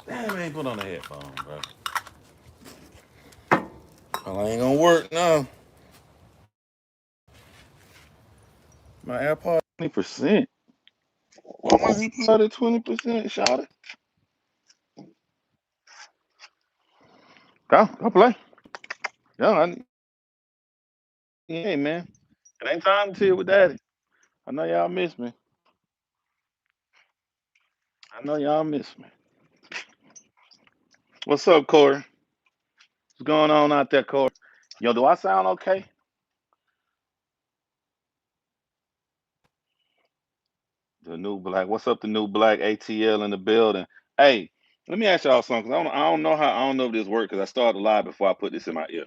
Damn, I ain't put on the headphone, bro. Well, I ain't gonna work now. My AirPod 20%. Why my AirPod at 20%, shout it? Go play. Yo, hey man. It ain't time to chill with daddy. I know y'all miss me. I know y'all miss me. What's up, Corey? What's going on out there, Corey? Yo, do I sound okay? The new black. What's up, the new black ATL in the building? Hey, let me ask y'all something. 'Cause I don't know if this works because I started live before I put this in my ear.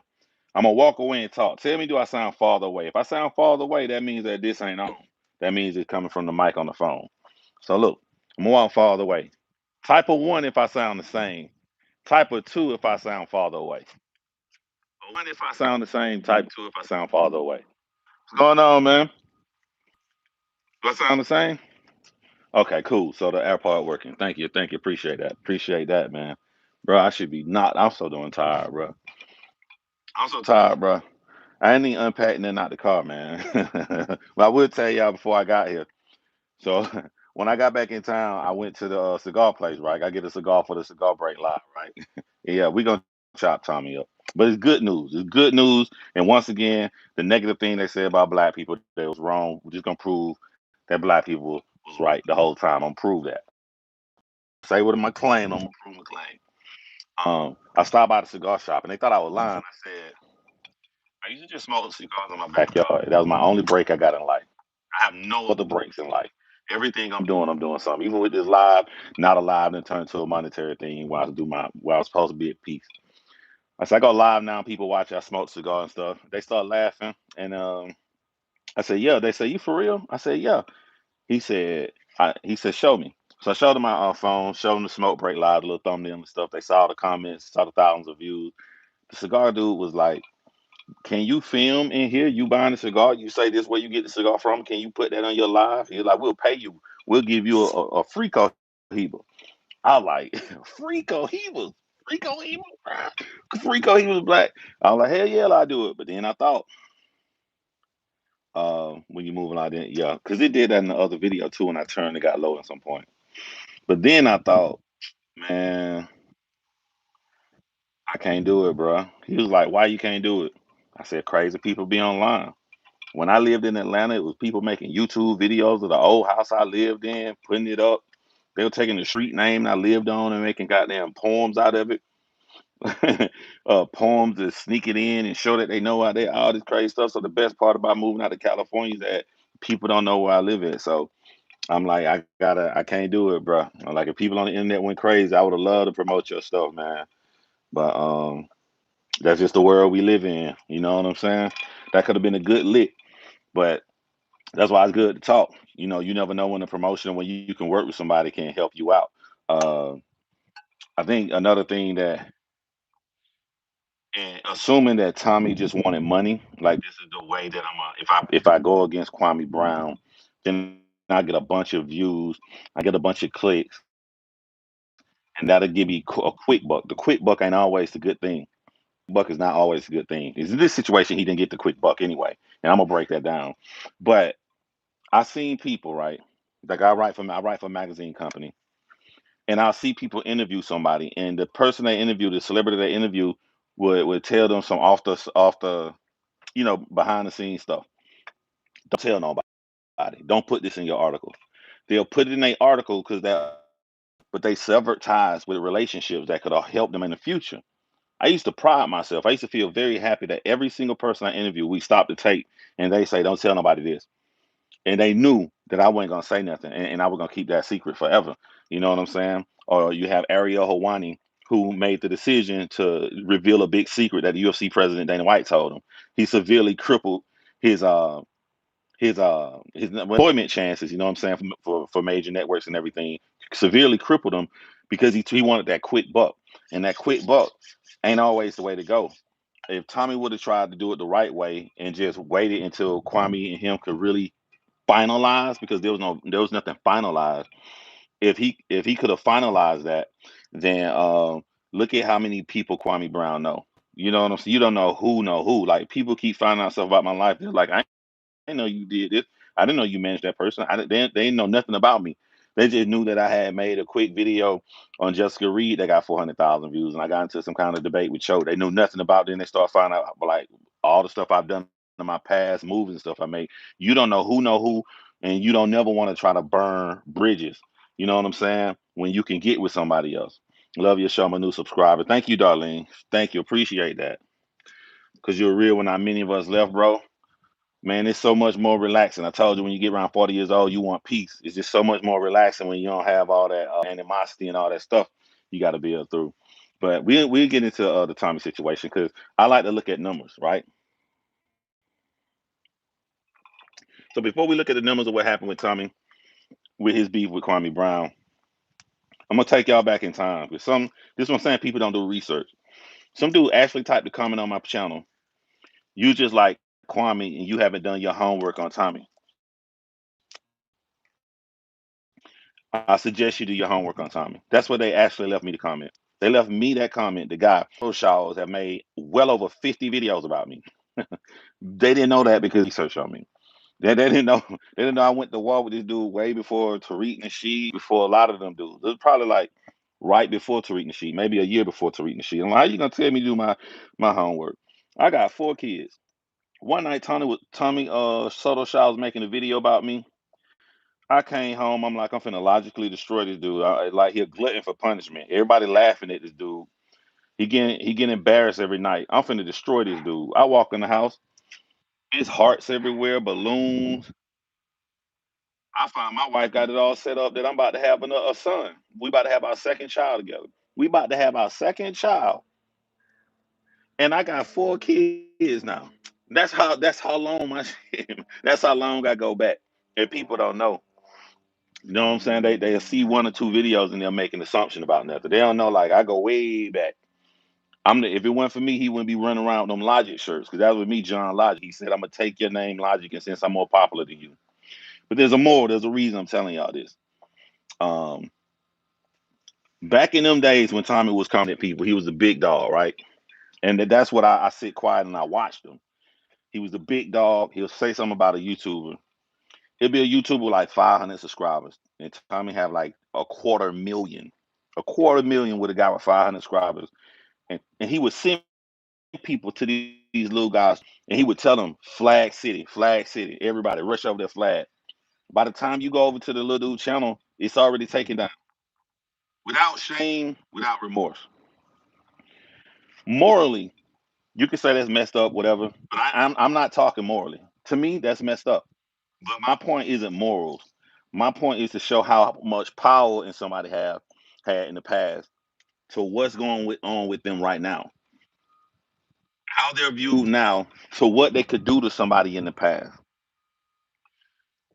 I'm gonna walk away and talk. Tell me, do I sound farther away? If I sound farther away, that means that this ain't on. That means it's coming from the mic on the phone. So look, I'm gonna walk farther away. Type of one if I sound the same. Type of two if I sound farther away. One if I sound the same. Type two if I sound farther away. What's going on, man? Do I sound the same? Okay, cool. So the AirPod working. Thank you. Appreciate that, man. Bro, I should be not. I'm so doing tired, bro. I'm so tired, bro. I ain't even unpacking nothing out the car, man. But I would tell y'all before I got here. So when I got back in town, I went to the cigar place, right? I get a cigar for the cigar break live, right? Yeah, we gonna chop Tommy up. But it's good news. It's good news. And once again, the negative thing they said about black people that was wrong. We're just gonna prove that black people was right the whole time. I'm gonna prove that. Say what am I claim? I'm gonna prove my claim. I stopped by the cigar shop and they thought I was lying. I said, I used to just smoke cigars in my backyard. That was my only break I got in life. I have no other breaks in life. Everything I'm doing something. Even with this live, not a live, then turn into a monetary thing where I was supposed to be at peace. I said I go live now, people watch I smoke cigar and stuff. They start laughing. And I said, yeah. They say, you for real? I said, yeah. He said, show me. So I showed them my phone, showed them the smoke break live, the little thumbnail and stuff. They saw the comments, saw the thousands of views. The cigar dude was like, can you film in here? You buying a cigar? You say this where you get the cigar from? Can you put that on your live? He's like, we'll pay you. We'll give you a free cohiba. I like free cohibas. Free cohibas. Free cohibas black. I was like, hell yeah, I'll do it. But then I thought, when you moving like that, yeah, because it did that in the other video too. When I turned, it got low at some point. But then I thought, man, I can't do it, bro. He was like, why you can't do it? I said, crazy people be online. When I lived in Atlanta, it was people making YouTube videos of the old house I lived in, putting it up. They were taking the street name I lived on and making goddamn poems out of it. Poems to sneak it in and show that they know out there, all this crazy stuff. So the best part about moving out to California is that people don't know where I live at. So I'm like, I can't do it, bro. I'm like, if people on the internet went crazy, I would have loved to promote your stuff, man. But that's just the world we live in. You know what I'm saying? That could have been a good lick, but that's why it's good to talk. You know, you never know when a promotion, when you can work with somebody, can help you out. Uh, I think another thing that, and assuming that Tommy just wanted money, like this is the way that if I go against Kwame Brown, then I get a bunch of views, I get a bunch of clicks, and that'll give me a quick buck. The quick buck ain't always the good thing. Buck is not always a good thing. In this situation, he didn't get the quick buck anyway, and I'm gonna break that down. But I seen people, right? Like I write for a magazine company, and I'll see people interview somebody, and the person they interview, the celebrity they interview, would tell them some off the behind the scenes stuff. Don't tell nobody. Don't put this in your article. They'll put it in their article because but they severed ties with relationships that could have helped them in the future. I used to pride myself. I used to feel very happy that every single person I interview, we stopped the tape and they say, "Don't tell nobody this." And they knew that I wasn't gonna say nothing, and I was gonna keep that secret forever. You know what I'm saying? Or you have Ariel Hawani, who made the decision to reveal a big secret that the UFC president Dana White told him. He severely crippled his his employment chances. You know what I'm saying, for major networks and everything. Severely crippled him because he wanted that quick buck, and that quick buck ain't always the way to go. If Tommy would have tried to do it the right way and just waited until Kwame and him could really finalized, because there was nothing finalized. If he could have finalized that, then look at how many people Kwame Brown know. You know what I'm saying? You don't know who. Like people keep finding out stuff about my life. They're like, I didn't know you did this. I didn't know you managed that person. They didn't know nothing about me. They just knew that I had made a quick video on Jessica Reed that got 400,000 views, and I got into some kind of debate with Cho. They knew nothing about it. Then they start finding out like all the stuff I've done in my past, movies and stuff I made. You don't know who, and you don't never want to try to burn bridges. You know what I'm saying? When you can get with somebody else. Love your show, my new subscriber. Thank you, Darlene. Thank you. Appreciate that. Because you're real when not many of us left, bro. Man, it's so much more relaxing. I told you when you get around 40 years old, you want peace. It's just so much more relaxing when you don't have all that animosity and all that stuff you got to build through. But we'll get into the Tommy situation because I like to look at numbers, right? So before we look at the numbers of what happened with Tommy, with his beef with Kwame Brown, I'm gonna take y'all back in time. Because this is what I'm saying, people don't do research. Some dude actually typed a comment on my channel. You just like Kwame and you haven't done your homework on Tommy. I suggest you do your homework on Tommy. That's what they actually left me to comment. They left me that comment. The guy, SotoShowers, have made well over 50 videos about me. They didn't know that because he researched on me. They didn't know. They didn't know I went to war with this dude way before Tariq Nasheed, before a lot of them dudes. It was probably like right before Tariq Nasheed, maybe a year before Tariq Nasheed. I'm like, how you gonna tell me to do my homework? I got 4 kids. One night, Tommy SotoShowers making a video about me. I came home. I'm like, I'm finna logically destroy this dude. Like he a glutton for punishment. Everybody laughing at this dude. He getting embarrassed every night. I'm finna destroy this dude. I walk in the house. His hearts everywhere, balloons. I find my wife got it all set up that I'm about to have a son. We about to have our second child together. We about to have our second child, and I got 4 kids now. That's how long my that's how long I go back, and people don't know. You know what I'm saying? They'll see 1 or 2 videos and they'll make an assumption about nothing. They don't know like I go way back. If it weren't for me, he wouldn't be running around with them Logic shirts because that was me, John Logic. He said, I'm gonna take your name Logic and since I'm more popular than you. But there's a reason I'm telling y'all this. Um Back in them days when Tommy was coming at people, he was a big dog, right? And that's what I sit quiet and I watched him. He was a big dog. He'll say something about a YouTuber. It'd be a YouTuber with like 500 subscribers. And Tommy have like a quarter million with a guy with 500 subscribers. And he would send people to these little guys and he would tell them, Flag City, everybody rush over their flag. By the time you go over to the little dude channel, it's already taken down without shame, without remorse. Morally, you can say that's messed up, whatever, but I'm not talking morally. To me, that's messed up. But my point isn't morals. My point is to show how much power in somebody have had in the past to what's on with them right now. How they're viewed now to what they could do to somebody in the past.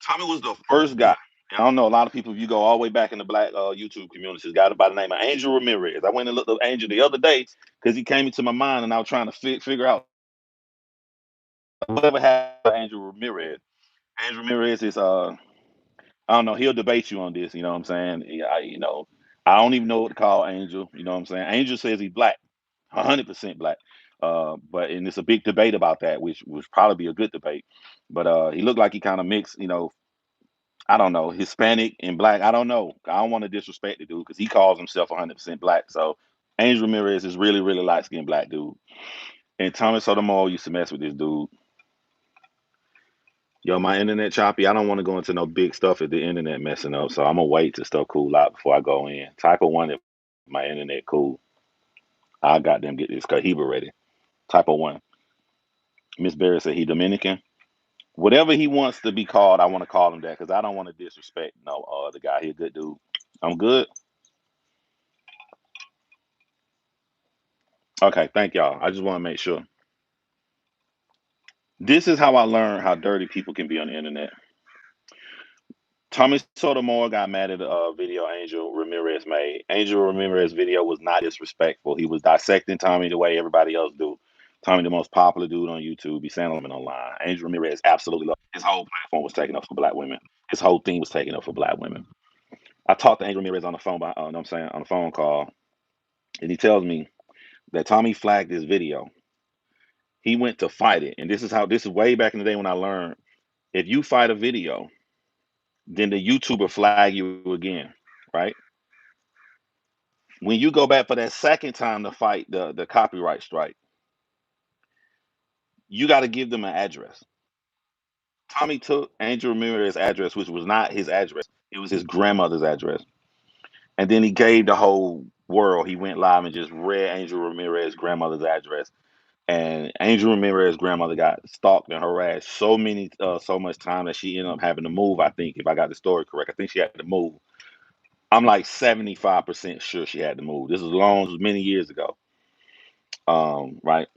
Tommy was the first guy. I don't know a lot of people. If you go all the way back in the black YouTube community, got a by the name of Angel Ramirez. I went and looked up Angel the other day because he came into my mind, and I was trying to figure out whatever happened to Angel Ramirez. Angel Ramirez is I don't know. He'll debate you on this. You know what I'm saying? I don't even know what to call Angel. You know what I'm saying? Angel says he's black, 100% black. But and it's a big debate about that, which would probably be a good debate. But he looked like he kind of mixed. I don't know, Hispanic and black. I don't know. I don't want to disrespect the dude because he calls himself 100% black. So Angel Ramirez is really, really light skinned black dude. And Thomas Sotomayor used to mess with this dude. Yo, my internet choppy. I don't want to go into no big stuff if the internet messing up. So I'm gonna wait till stuff cool out before I go in. Type of one if my internet cool. I got them get this Cohiba ready. Type of one. Miss Berry said he Dominican. Whatever he wants to be called, I want to call him that because I don't want to disrespect the guy. He a good dude. I'm good. Okay, thank y'all. I just want to make sure. This is how I learned how dirty people can be on the internet. Tommy Sotomayor got mad at a video Angel Ramirez made. Angel Ramirez video was not disrespectful. He was dissecting Tommy the way everybody else do. Tommy, the most popular dude on YouTube, be saying him online. Angel Ramirez absolutely loved his whole platform was taken up for black women. His whole thing was taken up for black women. I talked to Angel Ramirez on the phone, on the phone call. and he tells me that Tommy flagged this video. He went to fight it, and this is way back in the day when I learned if you fight a video, then the YouTuber flag you again, right? When you go back for that second time to fight the copyright strike, you got to give them an address. Tommy took Angel Ramirez's address, which was not his address; it was his grandmother's address, and then he gave the whole world. He went live and just read Angel Ramirez's grandmother's address, and Angel Ramirez's grandmother got stalked and harassed so much time that she ended up having to move. I think, if I got the story correct, I think she had to move. I'm like 75% sure she had to move. This was many years ago. Right.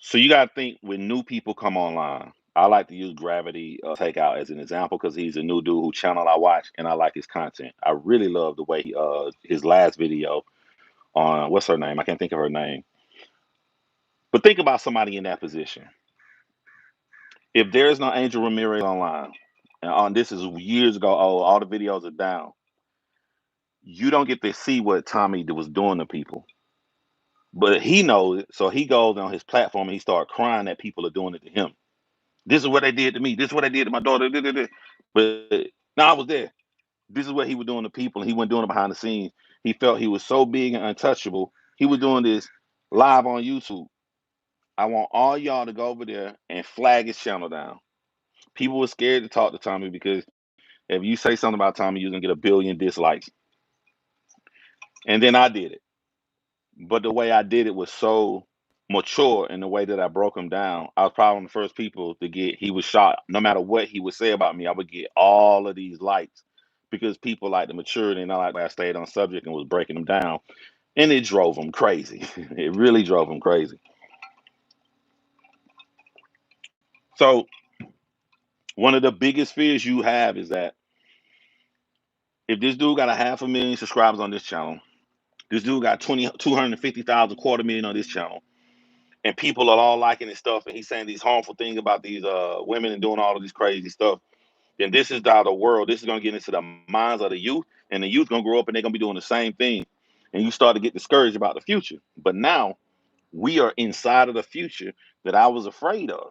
So you got to think when new people come online. I like to use Gravity Takeout as an example because he's a new dude who channel I watch and I like his content. I really love the way his last video on what's her name? I can't think of her name. But think about somebody in that position. If there's no Angel Ramirez online, and on this is years ago, oh, all the videos are down. You don't get to see what Tommy was doing to people, but he knows it, so he goes on his platform and he starts crying that people are doing it to him. This is what they did to me. This is what they did to my daughter. But now I was there. This is what he was doing to people, and he wasn't doing it behind the scenes. He felt he was so big and untouchable. He was doing this live on YouTube. I want all y'all to go over there and flag his channel down. People were scared to talk to Tommy because if you say something about Tommy, you're gonna get a billion dislikes. And then I did it. But the way I did it was so mature in the way that I broke him down. I was probably one of the first people to get he was shot. No matter what he would say about me, I would get all of these likes because people like the maturity and I like I stayed on subject and was breaking them down. And it drove him crazy. It really drove him crazy. So one of the biggest fears you have is that if this dude got a 500,000 subscribers on this channel, this dude got 250,000, quarter million on this channel, and people are all liking his stuff, and he's saying these harmful things about these women and doing all of this crazy stuff, then this is how the world, this is going to get into the minds of the youth, and the youth going to grow up and they're going to be doing the same thing. And you start to get discouraged about the future. But now we are inside of the future that I was afraid of.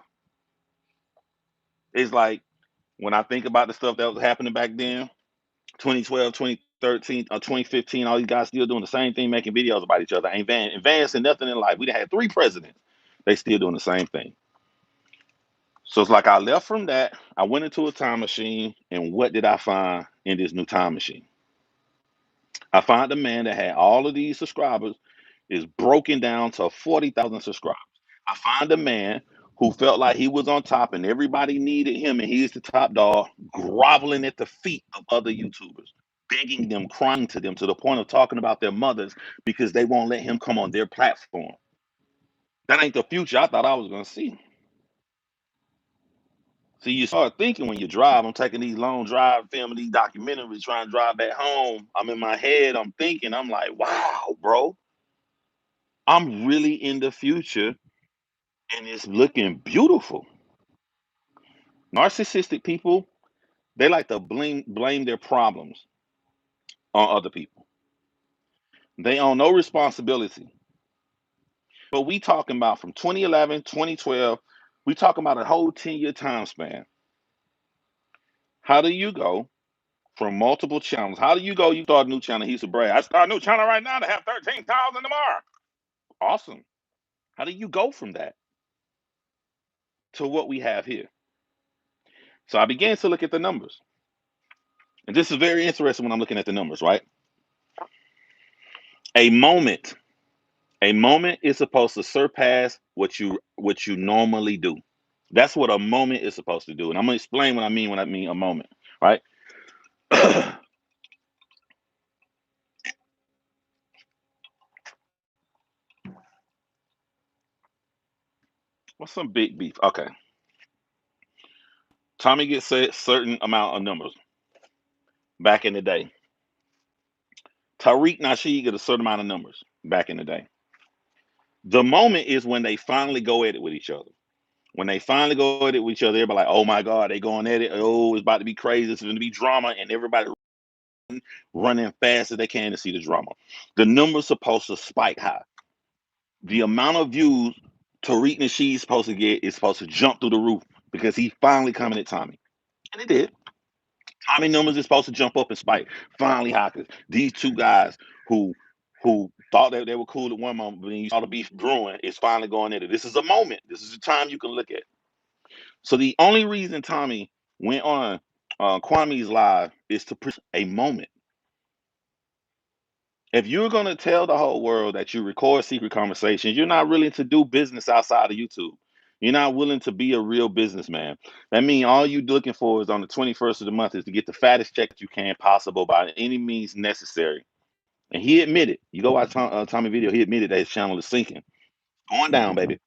It's like when I think about the stuff that was happening back then, 2012, 2013, 2015, all these guys still doing the same thing, making videos about each other, ain't advancing nothing in life. We done had 3 presidents. They still doing the same thing. So it's like I left from that. I went into a time machine, and what did I find in this new time machine? I found a man that had all of these subscribers, is broken down to 40,000 subscribers. I found a man who felt like he was on top and everybody needed him and he's the top dog, groveling at the feet of other YouTubers, begging them, crying to them to the point of talking about their mothers because they won't let him come on their platform. That ain't the future I thought I was going to see. See, you start thinking when you drive. I'm taking these long drive, filming these documentaries, trying to drive back home. I'm in my head. I'm thinking. I'm like, wow, bro. I'm really in the future, and it's looking beautiful. Narcissistic people, they like to blame their problems on other people. They own no responsibility. But we talking about from 2011, 2012, we talking about a whole 10-year time span. How do you go from multiple channels? How do you go? You start a new channel. He's a brag. I start a new channel right now to have 13,000 tomorrow. Awesome. How do you go from that to what we have here? So I began to look at the numbers. And this is very interesting when I'm looking at the numbers, right? A moment, a moment is supposed to surpass what you normally do. That's what a moment is supposed to do. And I'm gonna explain what I mean when I mean a moment, right? What's some big beef? Okay. Tommy gets a certain amount of numbers back in the day. Tariq Nasheed get a certain amount of numbers back in the day. The moment is when they finally go at it with each other. When they finally go at it with each other, everybody like, oh my God, they going at it. Oh, it's about to be crazy. It's going to be drama. And everybody running fast as they can to see the drama. The number's supposed to spike high. The amount of views Tariq Nasheed's supposed to get is supposed to jump through the roof because he finally coming at Tommy. And it did. Tommy numbers is supposed to jump up and spike. Finally, Hawkins. These two guys who thought that they were cool at one moment, but then you saw the beef brewing, is finally going into. This is a moment. This is a time you can look at. So the only reason Tommy went on Kwame's live is to push a moment. If you're gonna tell the whole world that you record secret conversations, you're not willing to do business outside of YouTube. You're not willing to be a real businessman. That means all you looking for is on the 21st of the month is to get the fattest check you can possible by any means necessary. And he admitted, you go watch Tommy video, he admitted that his channel is sinking. Going down, baby.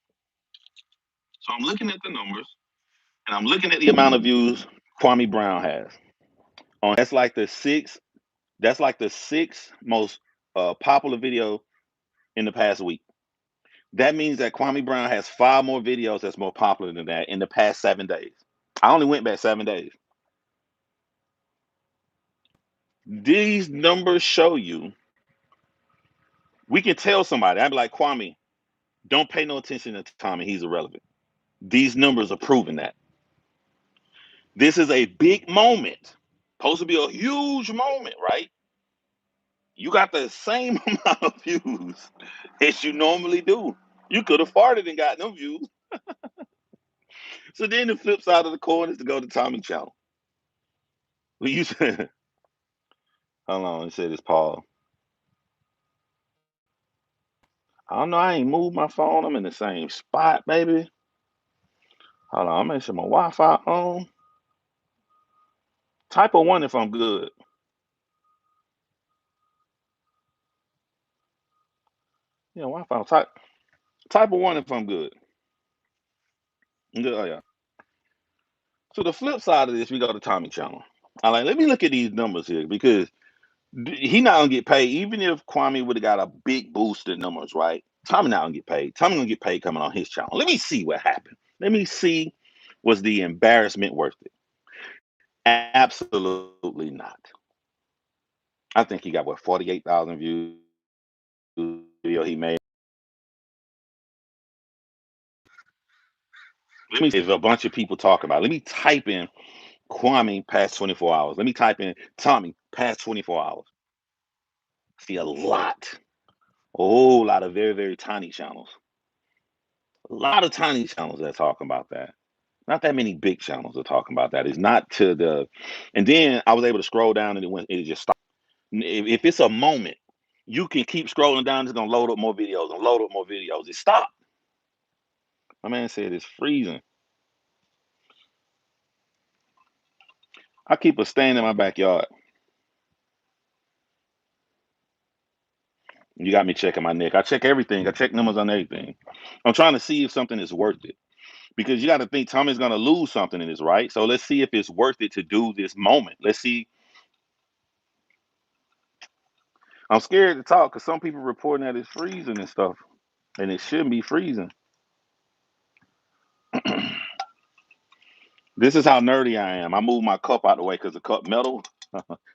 So I'm looking at the numbers and I'm looking at the amount of views Kwame Brown has. That's like the sixth most popular video in the past week. That means that Kwame Brown has 5 more videos that's more popular than that in the past 7 days. I only went back 7 days. These numbers show you, we can tell somebody, I'd be like, Kwame, don't pay no attention to Tommy, he's irrelevant. These numbers are proving that. This is a big moment. Supposed to be a huge moment, right? You got the same amount of views as you normally do. You could have farted and got no views. So then the flip side of the coin is to go to Tommy channel. Well, you said, hold on, it said it's Paul. I don't know, I ain't moved my phone. I'm in the same spot, baby. Hold on, I'm making sure my Wi-Fi on. Type a 1 if I'm good. Yeah, Wi-Fi. Type a 1 if I'm good. Good. Oh yeah. So the flip side of this, we go to Tommy channel. I like, let me look at these numbers here because he not gonna get paid. Even if Kwame would have got a big boost in numbers, right? Tommy not gonna get paid. Tommy gonna get paid coming on his channel. Let me see what happened. Let me see, was the embarrassment worth it? Absolutely not. I think he got what 48,000 views video he made. Let me see if a bunch of people talk about it. Let me type in Kwame past 24 hours. Let me type in Tommy past 24 hours. See a lot. A whole lot of very, very tiny channels. A lot of tiny channels that are talking about that. Not that many big channels are talking about that. It's not to the, and then I was able to scroll down and it just stopped. If it's a moment, you can keep scrolling down. It's gonna load up more videos and load up more videos. It stopped. My man said it's freezing. I keep a stand in my backyard. You got me checking my neck. I check everything. I check numbers on everything. I'm trying to see if something is worth it. Because you got to think Tommy's going to lose something in this, right? So let's see if it's worth it to do this moment. Let's see. I'm scared to talk because some people reporting that it's freezing and stuff. And it shouldn't be freezing. This is how nerdy I am. I move my cup out the way because the cup metal.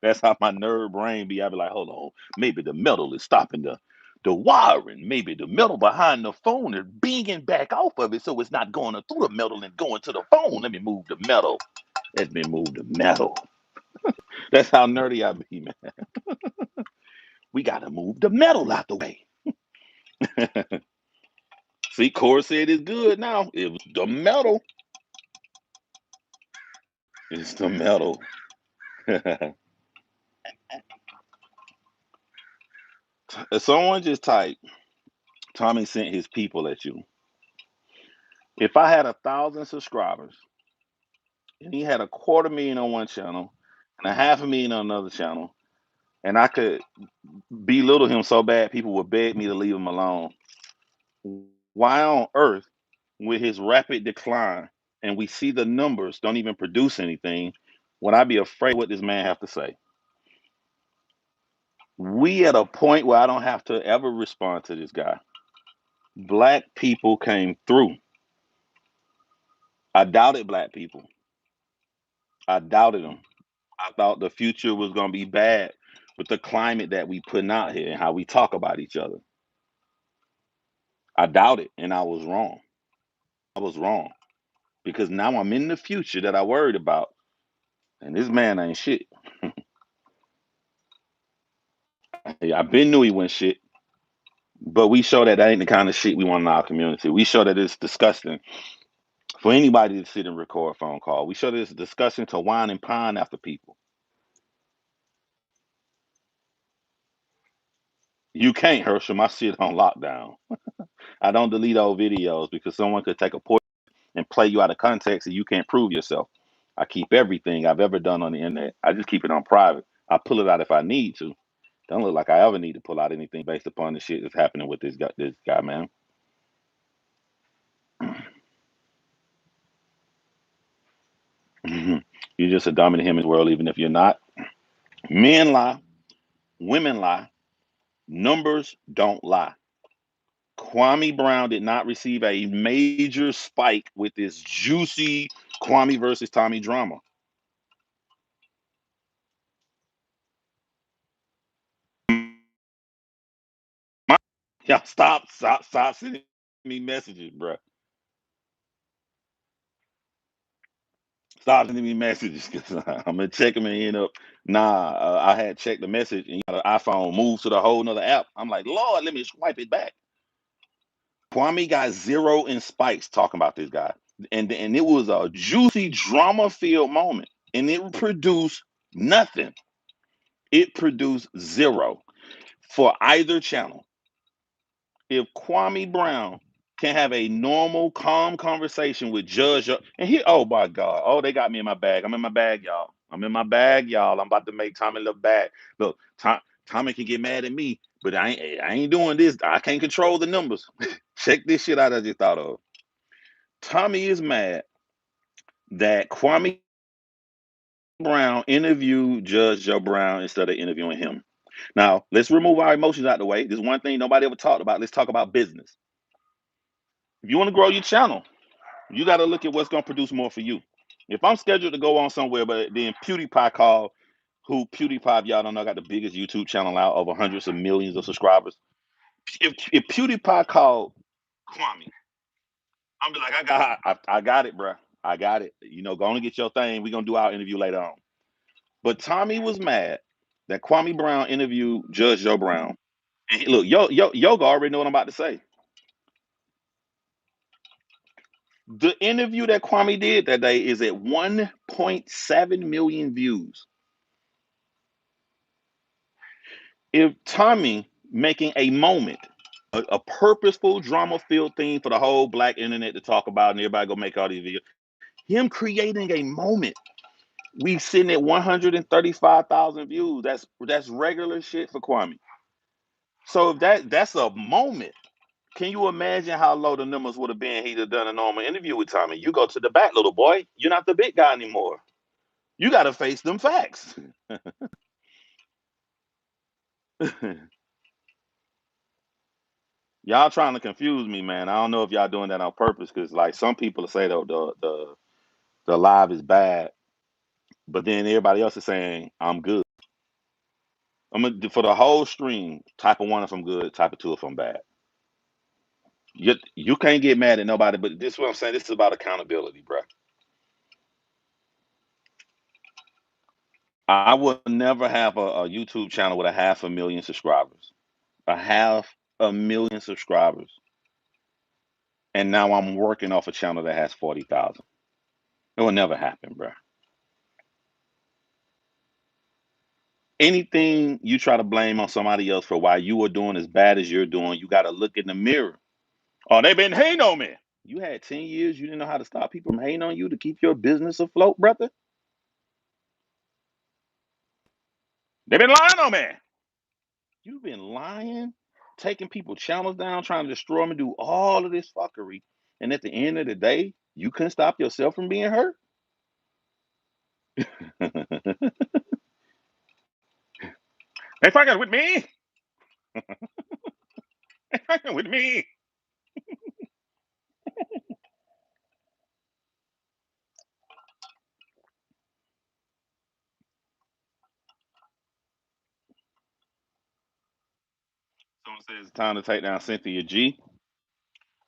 That's how my nerd brain be. I be like, hold on, maybe the metal is stopping the wiring. Maybe the metal behind the phone is beinging back off of it, so it's not going through the metal and going to the phone. Let me move the metal. Let me move the metal. That's how nerdy I be, man. We gotta move the metal out the way. See, Corey said it's good now. It was the metal. It's the metal. Someone just typed, Tommy sent his people at you. If I had 1,000 subscribers and he had 250,000 on one channel and 500,000 on another channel, and I could belittle him so bad people would beg me to leave him alone, why on earth, with his rapid decline, and we see the numbers don't even produce anything, would I be afraid what this man have to say? We at a point where I don't have to ever respond to this guy. Black people came through. I doubted black people. I doubted them. I thought the future was gonna be bad with the climate that we putting out here and how we talk about each other. I doubt it, and I was wrong. I was wrong because now I'm in the future that I worried about, and this man ain't shit. Hey, I been knew he wasn't shit, but we show that ain't the kind of shit we want in our community. We show that it's disgusting for anybody to sit and record a phone call. We show that it's disgusting to whine and pine after people. You can't, Herschel. My shit on lockdown. I don't delete old videos because someone could take a portion and play you out of context and you can't prove yourself. I keep everything I've ever done on the internet. I just keep it on private. I pull it out if I need to. Don't look like I ever need to pull out anything based upon the shit that's happening with this guy, man. You're just a dummy to him as well, even if you're not. Men lie, women lie, numbers don't lie. Kwame Brown did not receive a major spike with this juicy Kwame versus Tommy drama. Y'all stop sending me messages, bro. Stop sending me messages because I'm gonna check them and end up. Nah, I had checked the message and the iPhone moved to the whole nother app. I'm like, Lord, let me swipe it back. Kwame got zero in spikes talking about this guy, and it was a juicy drama filled moment, and it produced nothing. It produced zero for either channel. If Kwame Brown can have a normal, calm conversation with Judge, and he, oh my God, oh they got me in my bag. I'm in my bag, y'all. I'm in my bag, y'all. I'm about to make Tommy look bad. Look, Tommy can get mad at me, but I ain't doing this. I can't control the numbers. Check this shit out I just thought of. Tommy is mad that Kwame Brown interviewed Judge Joe Brown instead of interviewing him. Now, let's remove our emotions out the way. There's one thing nobody ever talked about. Let's talk about business. If you want to grow your channel, you got to look at what's going to produce more for you. If I'm scheduled to go on somewhere, but then PewDiePie called, who PewDiePie, if y'all don't know, got the biggest YouTube channel out, over hundreds of millions of subscribers. If PewDiePie called Kwame, I'm be like, I got it, bro. I got it. Go on and get your thing. We're gonna do our interview later on. But Tommy was mad that Kwame Brown interviewed Judge Joe Brown. And look, Yoga already know what I'm about to say. The interview that Kwame did that day is at 1.7 million views. If Tommy making a moment, a purposeful drama-filled thing for the whole black internet to talk about, and everybody go make all these videos, him creating a moment, we sitting at 135,000 views. That's regular shit for Kwame. So if that's a moment, can you imagine how low the numbers would have been? He'd have done a normal interview with Tommy. You go to the back, little boy. You're not the big guy anymore. You got to face them facts. Y'all trying to confuse me, man. I don't know if y'all doing that on purpose because, like, some people say the live is bad, but then everybody else is saying I'm good. I'm gonna for the whole stream. Type of one if I'm good. Type of two if I'm bad. You can't get mad at nobody, but this is what I'm saying. This is about accountability, bro. I will never have a YouTube channel with a 500,000 subscribers. A 500,000 subscribers. And now I'm working off a channel that has 40,000. It will never happen, bro. Anything you try to blame on somebody else for why you are doing as bad as you're doing, you got to look in the mirror. Oh, they've been hating on me. You had 10 years. You didn't know how to stop people from hating on you to keep your business afloat, brother. They've been lying on me. You've been lying, taking people channels down, trying to destroy them and do all of this fuckery. And at the end of the day, you couldn't stop yourself from being hurt. They fucking with me. They fucking with me. Someone says it's time to take down Cynthia G.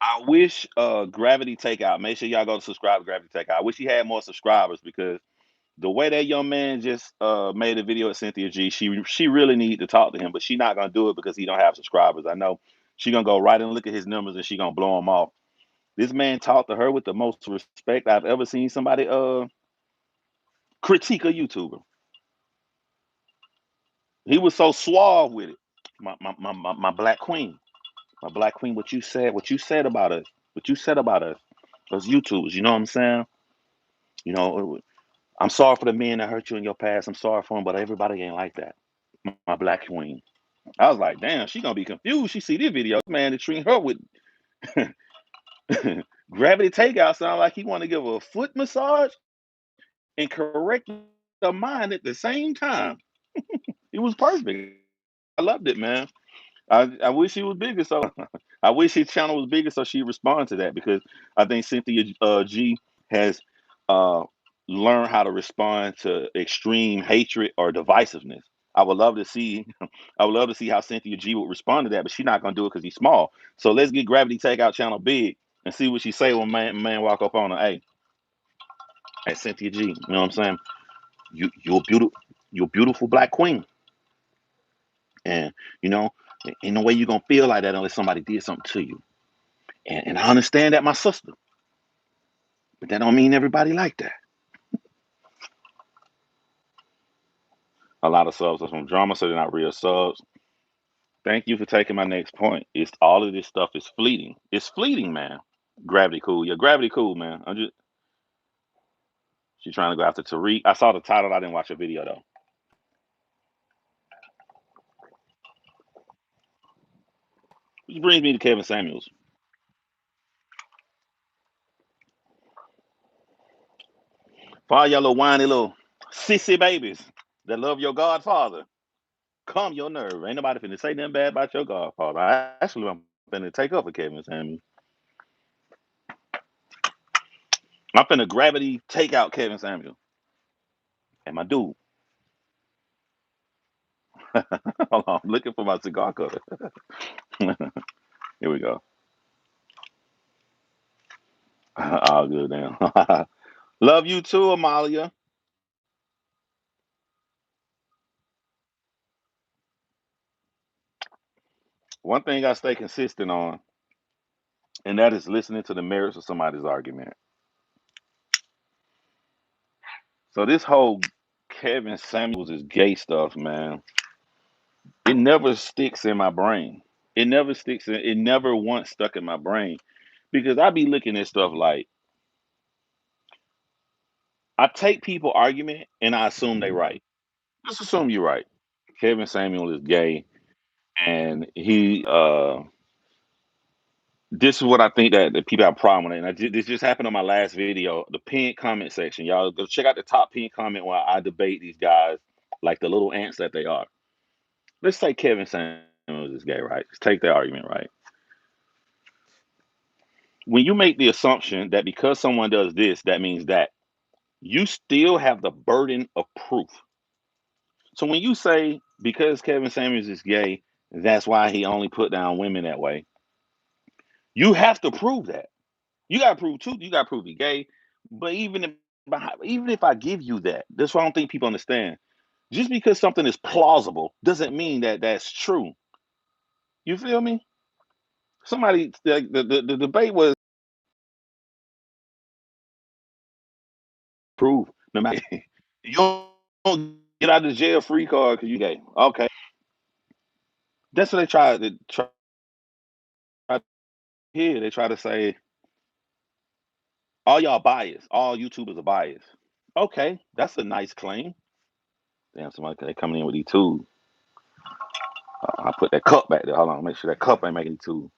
I wish Gravity Takeout. Make sure y'all go to subscribe to Gravity Takeout. I wish he had more subscribers because the way that young man just made a video at Cynthia G, she really need to talk to him, but she not gonna do it because he don't have subscribers. I know she gonna go right and look at his numbers and she gonna blow them off. This man talked to her with the most respect I've ever seen somebody critique a YouTuber. He was so suave with it. My black queen. My black queen, what you said about us. What you said about us. Those YouTubers, you know what I'm saying? You know, I'm sorry for the men that hurt you in your past. I'm sorry for them, but everybody ain't like that. My black queen. I was like, damn, she gonna be confused. She see this video, man, to treat her with gravity takeout. Sound like he want to give her a foot massage and correct the mind at the same time. It was perfect. I loved it, man. I wish he was bigger, so I wish his channel was bigger, so she respond to that because I think Cynthia G has uh, learned how to respond to extreme hatred or divisiveness. I would love to see, I would love to see how Cynthia G would respond to that, but she's not gonna do it because he's small. So let's get Gravity Takeout channel big and see what she say when man walk up on her. Hey, Cynthia G, you know what I'm saying? You're a beautiful black queen, and you know, ain't no way you're gonna feel like that unless somebody did something to you. And I understand that, my sister, but that don't mean everybody like that. A lot of subs are from drama, so they're not real subs. Thank you for taking my next point. It's all of this stuff is fleeting. It's fleeting, man. Gravity cool. Yeah, gravity cool, man. I'm just she's trying to go after Tariq. I saw the title. I didn't watch the video though. Which brings me to Kevin Samuels. For all y'all little whiny little sissy babies that love your godfather, calm your nerve. Ain't nobody finna say nothing bad about your godfather. I'm finna take up for Kevin Samuels. I'm finna gravity take out Kevin Samuels. And my dude, hold on, I'm looking for my cigar cutter. Here we go. All good now. Love you too, Amalia. One thing I stay consistent on, and that is listening to the merits of somebody's argument. So this whole Kevin Samuels is gay stuff, man. It never sticks in my brain. It never sticks in. It never once stuck in my brain because I be looking at stuff like I take people argument and I assume they right. Just assume you're right. Kevin Samuel is gay, and this is what I think that people have a problem with. And this just happened on my last video, the pinned comment section. Y'all go check out the top pinned comment while I debate these guys like the little ants that they are. Let's say Kevin Samuels is gay, right? Let's take that argument, right? When you make the assumption that because someone does this, that means that, you still have the burden of proof. So when you say because Kevin Samuels is gay, that's why he only put down women that way, you have to prove that. You gotta prove too. You gotta prove he gay. But even if I give you that, that's what I don't think people understand. Just because something is plausible doesn't mean that that's true. You feel me? Somebody the debate was proof. No matter you don't get out of jail free card because you gay. Okay, that's what they try here. They try to say all y'all biased. All YouTubers are biased. Okay, that's a nice claim. Damn, somebody they coming in with these tools. I put that cup back there. Hold on, make sure that cup ain't making any tools.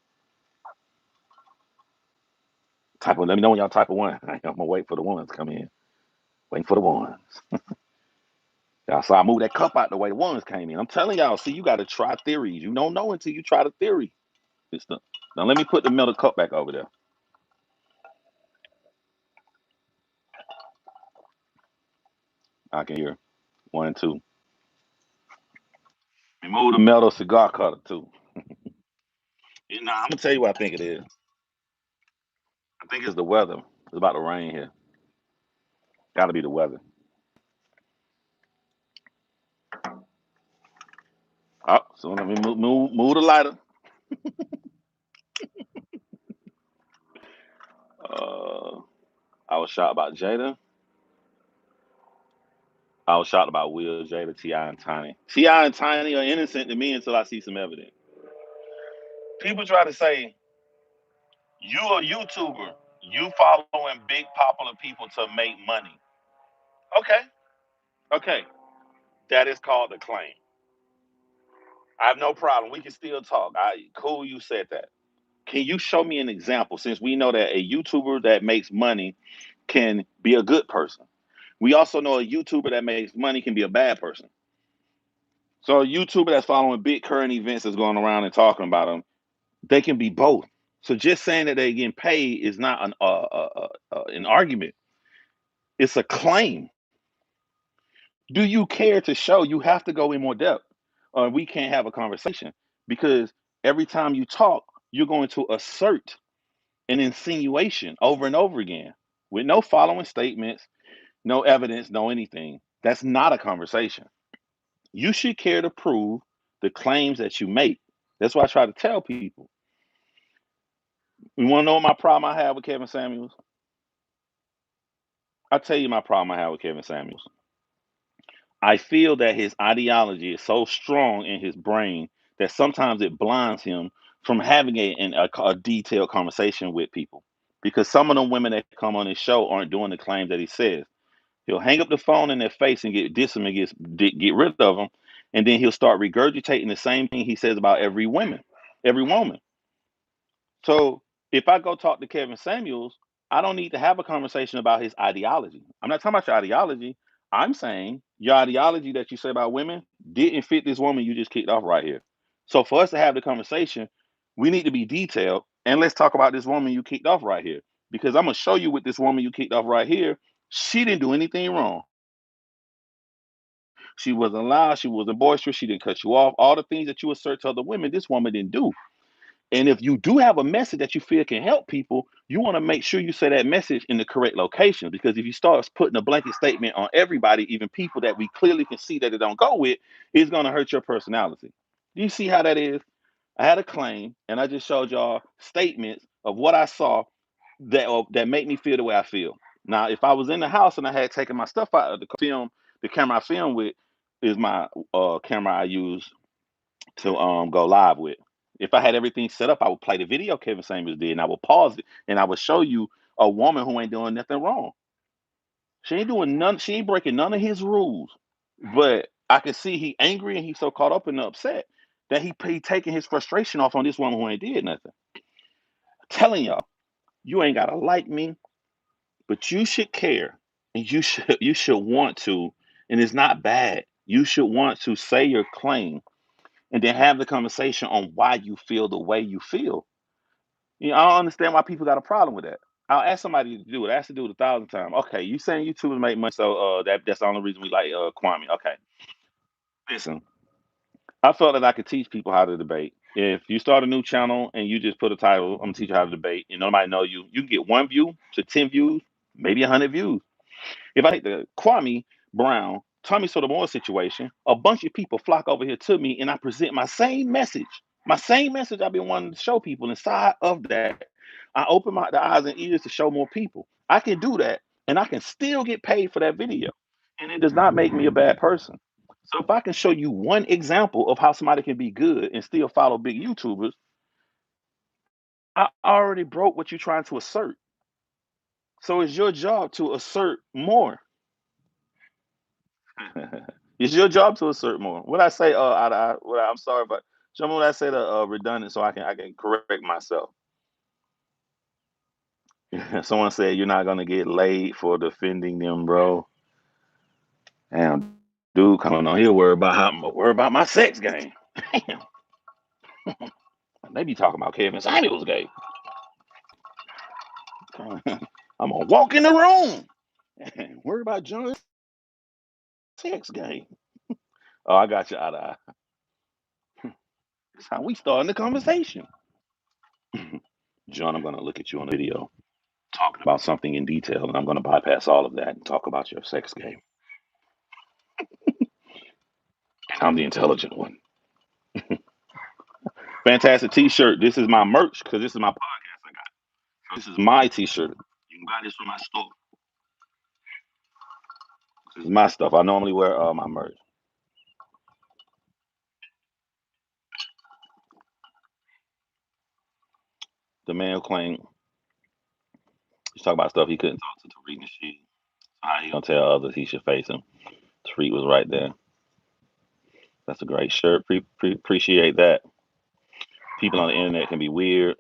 Type of. Let me know when y'all type of one. I'm gonna wait for the ones to come in. Waiting for the ones. Y'all saw I moved that cup out the way the ones came in. I'm telling y'all, see, you got to try theories. You don't know until you try the theory. Now let me put the metal cup back over there. I can hear one and two. Remove the metal cigar cutter too. I'm gonna tell you what I think it is. I think it's the weather. It's about to rain here. Got to be the weather. Oh, so let me move the lighter. Uh, I was shocked about Jada. I was shocked about Will, Jada, Ti, and Tiny. Ti and Tiny are innocent to me until I see some evidence. People try to say you a YouTuber, you following big popular people to make money. Okay, okay, that is called a claim. I have no problem. We can still talk. Cool, you said that. Can you show me an example? Since we know that a YouTuber that makes money can be a good person. We also know a YouTuber that makes money can be a bad person. So a YouTuber that's following big current events that's going around and talking about them, they can be both. So just saying that they're getting paid is not an argument. It's a claim. Do you care to show? You have to go in more depth, or we can't have a conversation because every time you talk, you're going to assert an insinuation over and over again with no following statements, no evidence, no anything. That's not a conversation. You should care to prove the claims that you make. That's why I try to tell people. You want to know what my problem I have with Kevin Samuels? I'll tell you my problem I have with Kevin Samuels. I feel that his ideology is so strong in his brain that sometimes it blinds him from having a detailed conversation with people. Because some of them women that come on his show aren't doing the claims that he says. He'll hang up the phone in their face and diss them and get rid of them, and then he'll start regurgitating the same thing he says about every woman. So if I go talk to Kevin Samuels, I don't need to have a conversation about his ideology. I'm not talking about your ideology. I'm saying your ideology that you say about women didn't fit this woman you just kicked off right here. So for us to have the conversation, we need to be detailed and let's talk about this woman you kicked off right here. Because I'm gonna show you with this woman you kicked off right here, she didn't do anything wrong. She wasn't loud, she wasn't boisterous, she didn't cut you off. All the things that you assert to other women, this woman didn't do. And if you do have a message that you feel can help people, you want to make sure you say that message in the correct location. Because if you start putting a blanket statement on everybody, even people that we clearly can see that it don't go with, it's going to hurt your personality. Do you see how that is? I had a claim, and I just showed y'all statements of what I saw that make me feel the way I feel. Now, if I was in the house and I had taken my stuff out of the camera I film with is my camera I use to go live with. If I had everything set up, I would play the video Kevin Samuels did, and I would pause it, and I would show you a woman who ain't doing nothing wrong. She ain't doing none. She ain't breaking none of his rules. But I could see he angry and he's so caught up and upset that he taking his frustration off on this woman who ain't did nothing. I'm telling y'all, you ain't gotta like me, but you should care, and you should want to, and it's not bad. You should want to say your claim and then have the conversation on why you feel the way you feel. I don't understand why people got a problem with that. I'll ask somebody to do it. I asked to do it 1,000 times. Okay, you saying YouTubers make money, so that's the only reason we like Kwame. Okay, listen, I felt that I could teach people how to debate. If you start a new channel and you just put a title, I'm gonna teach you how to debate, and nobody know you, you can get 1 view to 10 views, maybe 100 views. If I take the Kwame Brown, Tommy Sotomayor situation, a bunch of people flock over here to me and I present my same message I've been wanting to show people. Inside of that, I open the eyes and ears to show more people. I can do that and I can still get paid for that video. And it does not make me a bad person. So if I can show you one example of how somebody can be good and still follow big YouTubers, I already broke what you're trying to assert. So it's your job to assert more. It's your job to assert more. What I say, I'm sorry, but show me what I said redundant so I can correct myself. Someone said you're not gonna get laid for defending them, bro. Damn, dude, coming on here worry about my sex game. Damn, they be talking about Kevin Samuels game. I'm gonna walk in the room and worry about John's sex game. Oh, I got you out of eye. That's how we starting the conversation. John, I'm going to look at you on a video talking about something in detail, and I'm going to bypass all of that and talk about your sex game. And I'm the intelligent one. Fantastic T-shirt. This is my merch because this is my podcast I got. So this is my T-shirt. You can buy this from my store. This is my stuff. I normally wear my merch. The man who claimed he's talking about stuff he couldn't talk to Tariq Nasheed. How he gonna tell others he should face him? Tariq was right there. That's a great shirt. Appreciate that. People on the internet can be weird.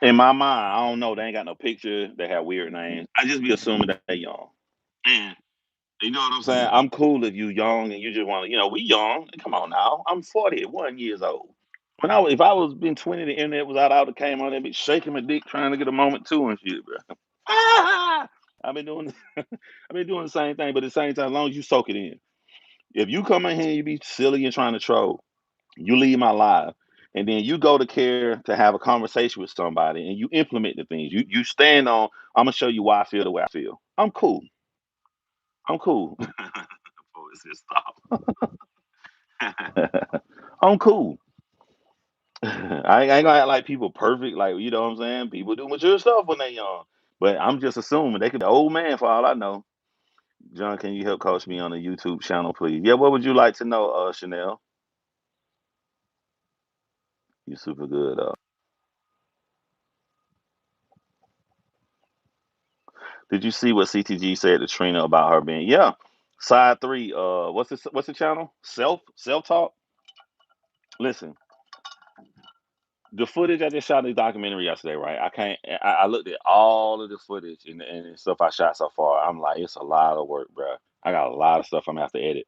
In my mind, I don't know. They ain't got no picture. They have weird names. I just be assuming that they young. And you know what I'm saying? I'm cool if you young and you just want to, we young. Come on now. I'm 41 years old. If I was been 20, the internet was out, I would have came on and be shaking my dick trying to get a moment too and shit, bro. Ah! I've been doing I've been doing the same thing, but at the same time, as long as you soak it in. If you come in here and you be silly and trying to troll, you leave my live, and then you go to care to have a conversation with somebody and you implement the things. You stand on, I'm gonna show you why I feel the way I feel. I'm cool. I'm cool. Oh, it's just stop. I'm cool. I ain't gonna act like people perfect, like you know what I'm saying. People do mature stuff when they young, but I'm just assuming they could be an old man for all I know. John, can you help coach me on the YouTube channel, please? Yeah, what would you like to know, Chanel? You super good. Did you see what CTG said to Trina about her being? Yeah, side three. What's the channel? Self talk. Listen, the footage I just shot in the documentary yesterday, right? I can't. I looked at all of the footage and stuff I shot so far. I'm like, it's a lot of work, bro. I got a lot of stuff I'm gonna have to edit.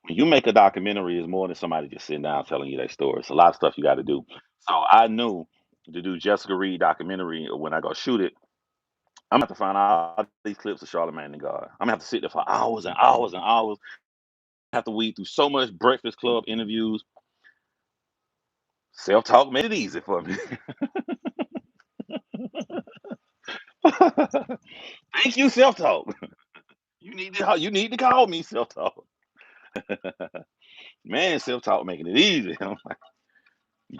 When you make a documentary, it's more than somebody just sitting down telling you their story. It's a lot of stuff you got to do. So I knew to do Jessica Reed documentary when I go shoot it, I'm gonna have to find out these clips of Charlamagne the God. I'm gonna have to sit there for hours and hours and hours. I have to weed through so much Breakfast Club interviews. Self talk made it easy for me. Thank you, self talk. You need to call me self talk. Man, self talk making it easy. I'm like,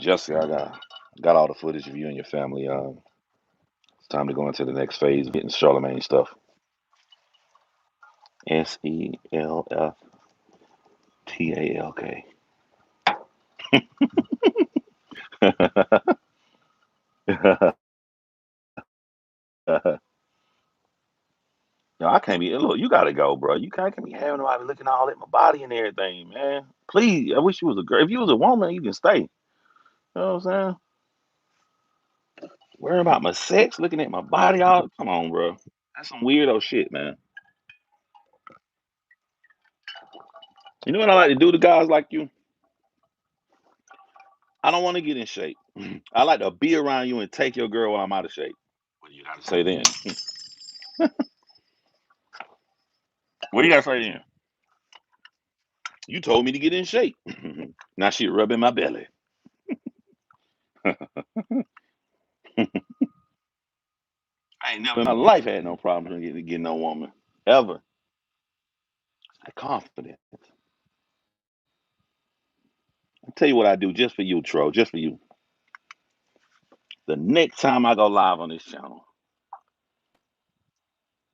Jessica, I got all the footage of you and your family. It's time to go into the next phase of getting Charlamagne stuff. SELFTALK. No, I can't be. Look, you gotta go, bro. You can't be having nobody looking all at my body and everything, man. Please, I wish you was a girl. If you was a woman, you can stay. You know what I'm saying? Worrying about my sex, looking at my body all. Come on, bro. That's some weirdo shit, man. You know what I like to do to guys like you? I don't want to get in shape. I like to be around you and take your girl while I'm out of shape. What do you got to say then? What do you got to say then? You told me to get in shape. Now she rubbing my belly. I ain't never in my life had no problem getting no woman. Ever. I confident. I'll tell you what I do just for you, Tro. Just for you. The next time I go live on this channel,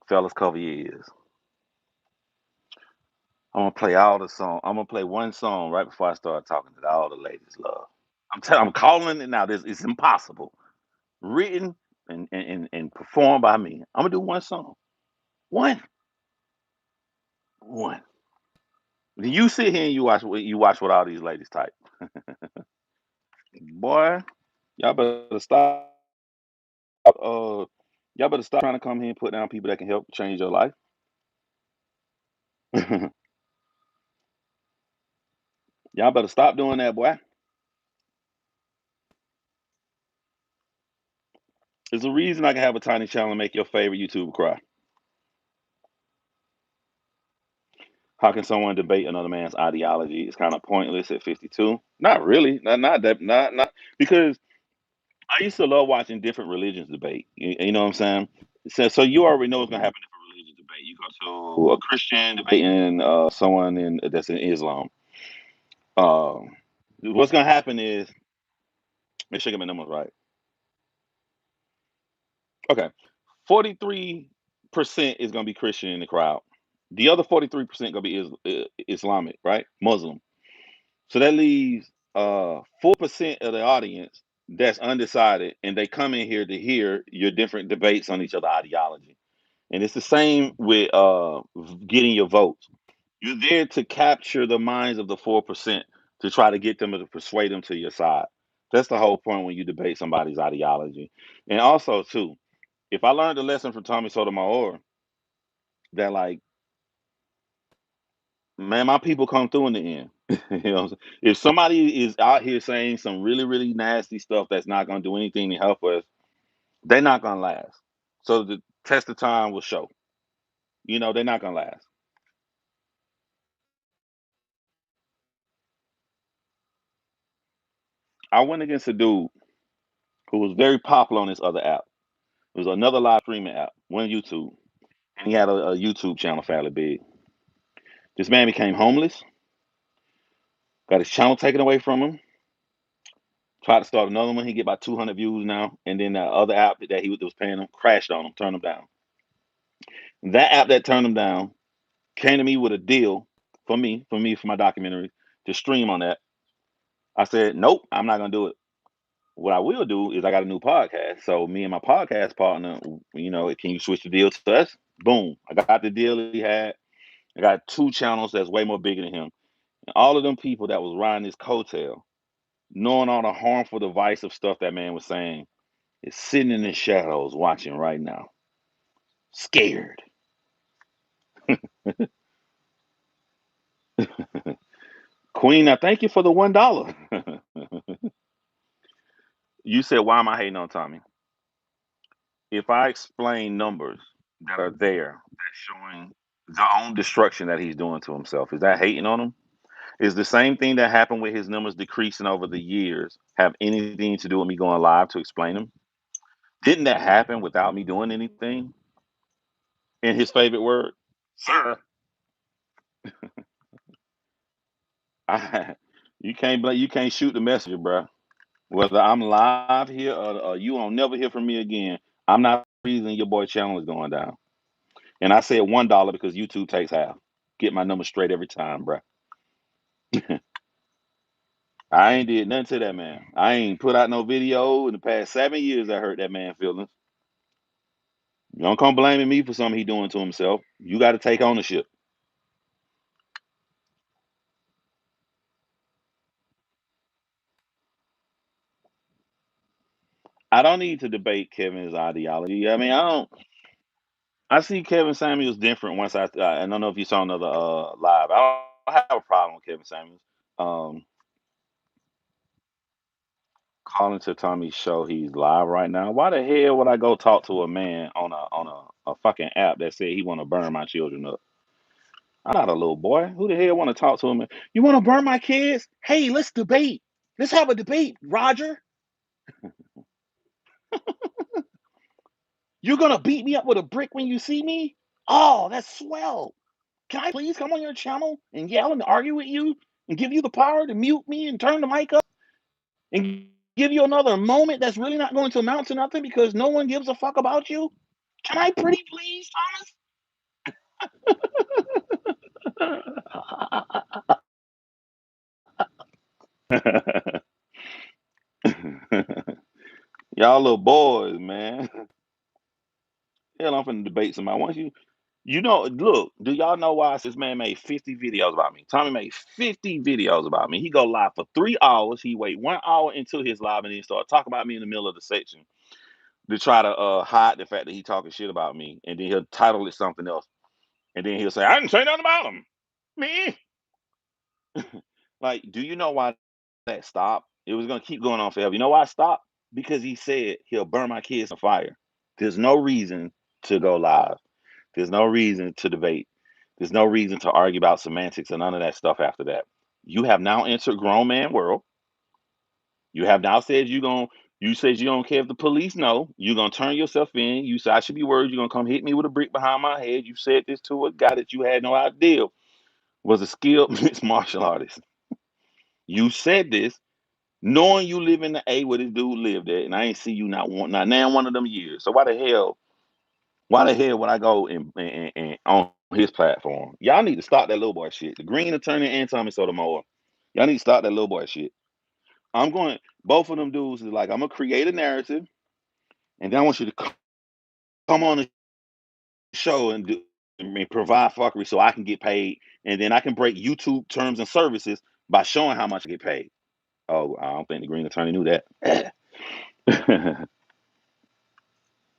fellas, cover your ears. I'm gonna play all the song. I'm gonna play one song right before I start talking that all the ladies love. I'm calling it now. This it's impossible. Written and performed by me. I'm gonna do one song. One. One. Then you sit here and you watch what all these ladies type. Boy, y'all better stop. Uh, y'all better stop trying to come here and put down people that can help change your life. Y'all better stop doing that, boy. There's a reason I can have a tiny channel and make your favorite YouTuber cry. How can someone debate another man's ideology? It's kind of pointless at 52. Not really. Not that. Not because I used to love watching different religions debate. You know what I'm saying? So you already know what's gonna happen in different religions debate. You go to a Christian debating someone that's in Islam. Um, what's gonna happen is make sure I get my numbers right. Okay, 43% is gonna be Christian in the crowd. The other 43% gonna be Islamic, right? Muslim. So that leaves 4% of the audience that's undecided, and they come in here to hear your different debates on each other ideology. And it's the same with getting your votes. You're there to capture the minds of the 4% to try to get them to persuade them to your side. That's the whole point when you debate somebody's ideology. And also, too, if I learned a lesson from Tommy Sotomayor, that like, man, my people come through in the end. You know what I'm saying? If somebody is out here saying some really, really nasty stuff that's not going to do anything to help us, they're not going to last. So the test of time will show. They're not going to last. I went against a dude who was very popular on this other app. It was another live streaming app, one YouTube, and he had a YouTube channel fairly big. This man became homeless, got his channel taken away from him, tried to start another one. He get about 200 views now, and then the other app that he was paying him crashed on him, turned him down. That app that turned him down came to me with a deal for my documentary to stream on that. I said, nope, I'm not gonna do it. What I will do is I got a new podcast. So me and my podcast partner, can you switch the deal to us? Boom. I got the deal he had. I got two channels that's way more bigger than him. And all of them people that was riding his coattail, knowing all the harmful, divisive stuff that man was saying, is sitting in the shadows watching right now. Scared. Queen, I thank you for the $1. You said, why am I hating on Tommy? If I explain numbers that are there that's showing the own destruction that he's doing to himself, is that hating on him? Is the same thing that happened with his numbers decreasing over the years have anything to do with me going live to explain them? Didn't that happen without me doing anything? In his favorite word, sir. I, you can't shoot the messenger, bro. Whether I'm live here or you won't never hear from me again. I'm not the reason your boy channel is going down. And I said $1 because YouTube takes half. Get my number straight every time, bro. I ain't did nothing to that man. I ain't put out no video in the past 7 years. I hurt that man feelings. Don't come blaming me for something he doing to himself. You got to take ownership. I don't need to debate Kevin's ideology. I mean, I don't. I see Kevin Samuels different once I don't know if you saw another live. I don't have a problem with Kevin Samuels. Um, calling to Tommy's show, he's live right now. Why the hell would I go talk to a man on a fucking app that said he want to burn my children up? I'm not a little boy. Who the hell want to talk to him? You want to burn my kids? Hey, let's debate. Let's have a debate, Roger. You're gonna beat me up with a brick when you see me? Oh, that's swell. Can I please come on your channel and yell and argue with you and give you the power to mute me and turn the mic up and give you another moment that's really not going to amount to nothing because no one gives a fuck about you? Can I pretty please, Thomas? Y'all little boys, man. Hell, I'm finna debate somebody. Once look, do y'all know why this man made 50 videos about me? Tommy made 50 videos about me. He go live for 3 hours. He wait 1 hour into his live and then start talking about me in the middle of the section to try to hide the fact that he talking shit about me. And then he'll title it something else. And then he'll say, I didn't say nothing about him. Me. Like, do you know why that stopped? It was gonna keep going on forever. You know why I stopped? Because he said he'll burn my kids on fire. There's no reason to go live. There's no reason to debate. There's no reason to argue about semantics and none of that stuff after that. You have now entered grown man world. You have now said you said you don't care if the police know. You're gonna turn yourself in. You said I should be worried you're gonna come hit me with a brick behind my head. You said this to a guy that you had no idea was a skilled mixed martial artist. You said this knowing you live in the A where this dude lived at, and I ain't see you not now one of them years. So why the hell would I go and on his platform? Y'all need to stop that little boy shit. The Green Attorney and Tommy Sotomayor. Y'all need to stop that little boy shit. I'm going. Both of them dudes is like I'm gonna create a narrative, and then I want you to come on the show and do and provide fuckery so I can get paid, and then I can break YouTube terms and services by showing how much I get paid. Oh, I don't think the Green Attorney knew that. I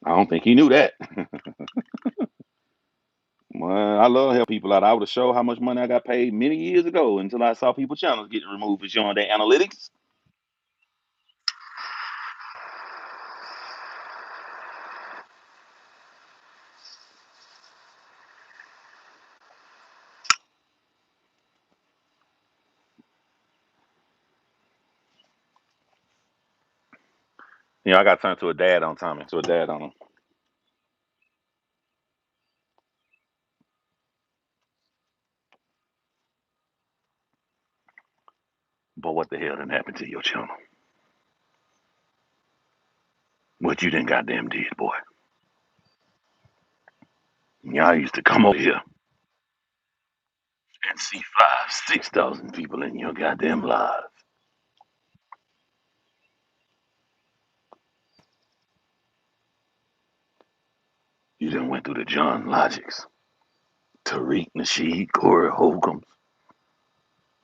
don't think he knew that. Well, I love help people out. I would have showed how much money I got paid many years ago until I saw people channels getting removed for showing their analytics. I got turned to a dad on Tommy, to a dad on him. But what the hell done happened to your channel? What you done goddamn did, boy? Y'all used to come over here and see 5, 6,000 people in your goddamn live. You done went through the John Logics, Tariq Nasheed, Corey Holcombs,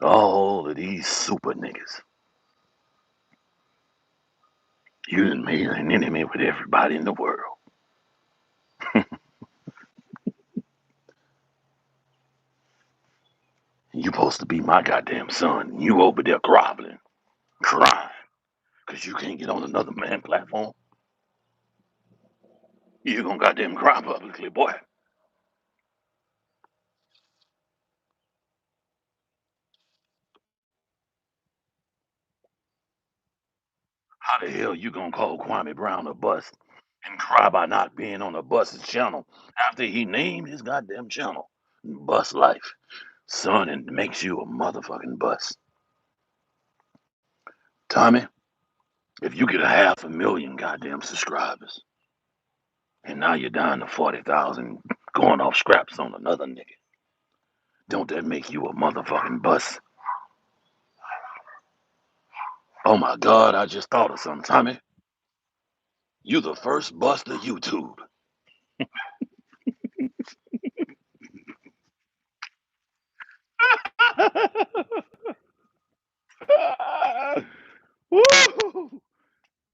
all of these super niggas. You done made an enemy with everybody in the world. You supposed to be my goddamn son. You over there groveling, crying, because you can't get on another man platform. You gonna goddamn cry publicly, boy. How the hell you gonna call Kwame Brown a bust and cry by not being on a bus's channel after he named his goddamn channel Bust Life? Son, and makes you a motherfucking bust. Tommy, if you get a 500,000 goddamn subscribers, and now you're down to 40,000 going off scraps on another nigga, don't that make you a motherfucking bust? Oh my God, I just thought of something, Tommy. You the first bust of YouTube. Woo!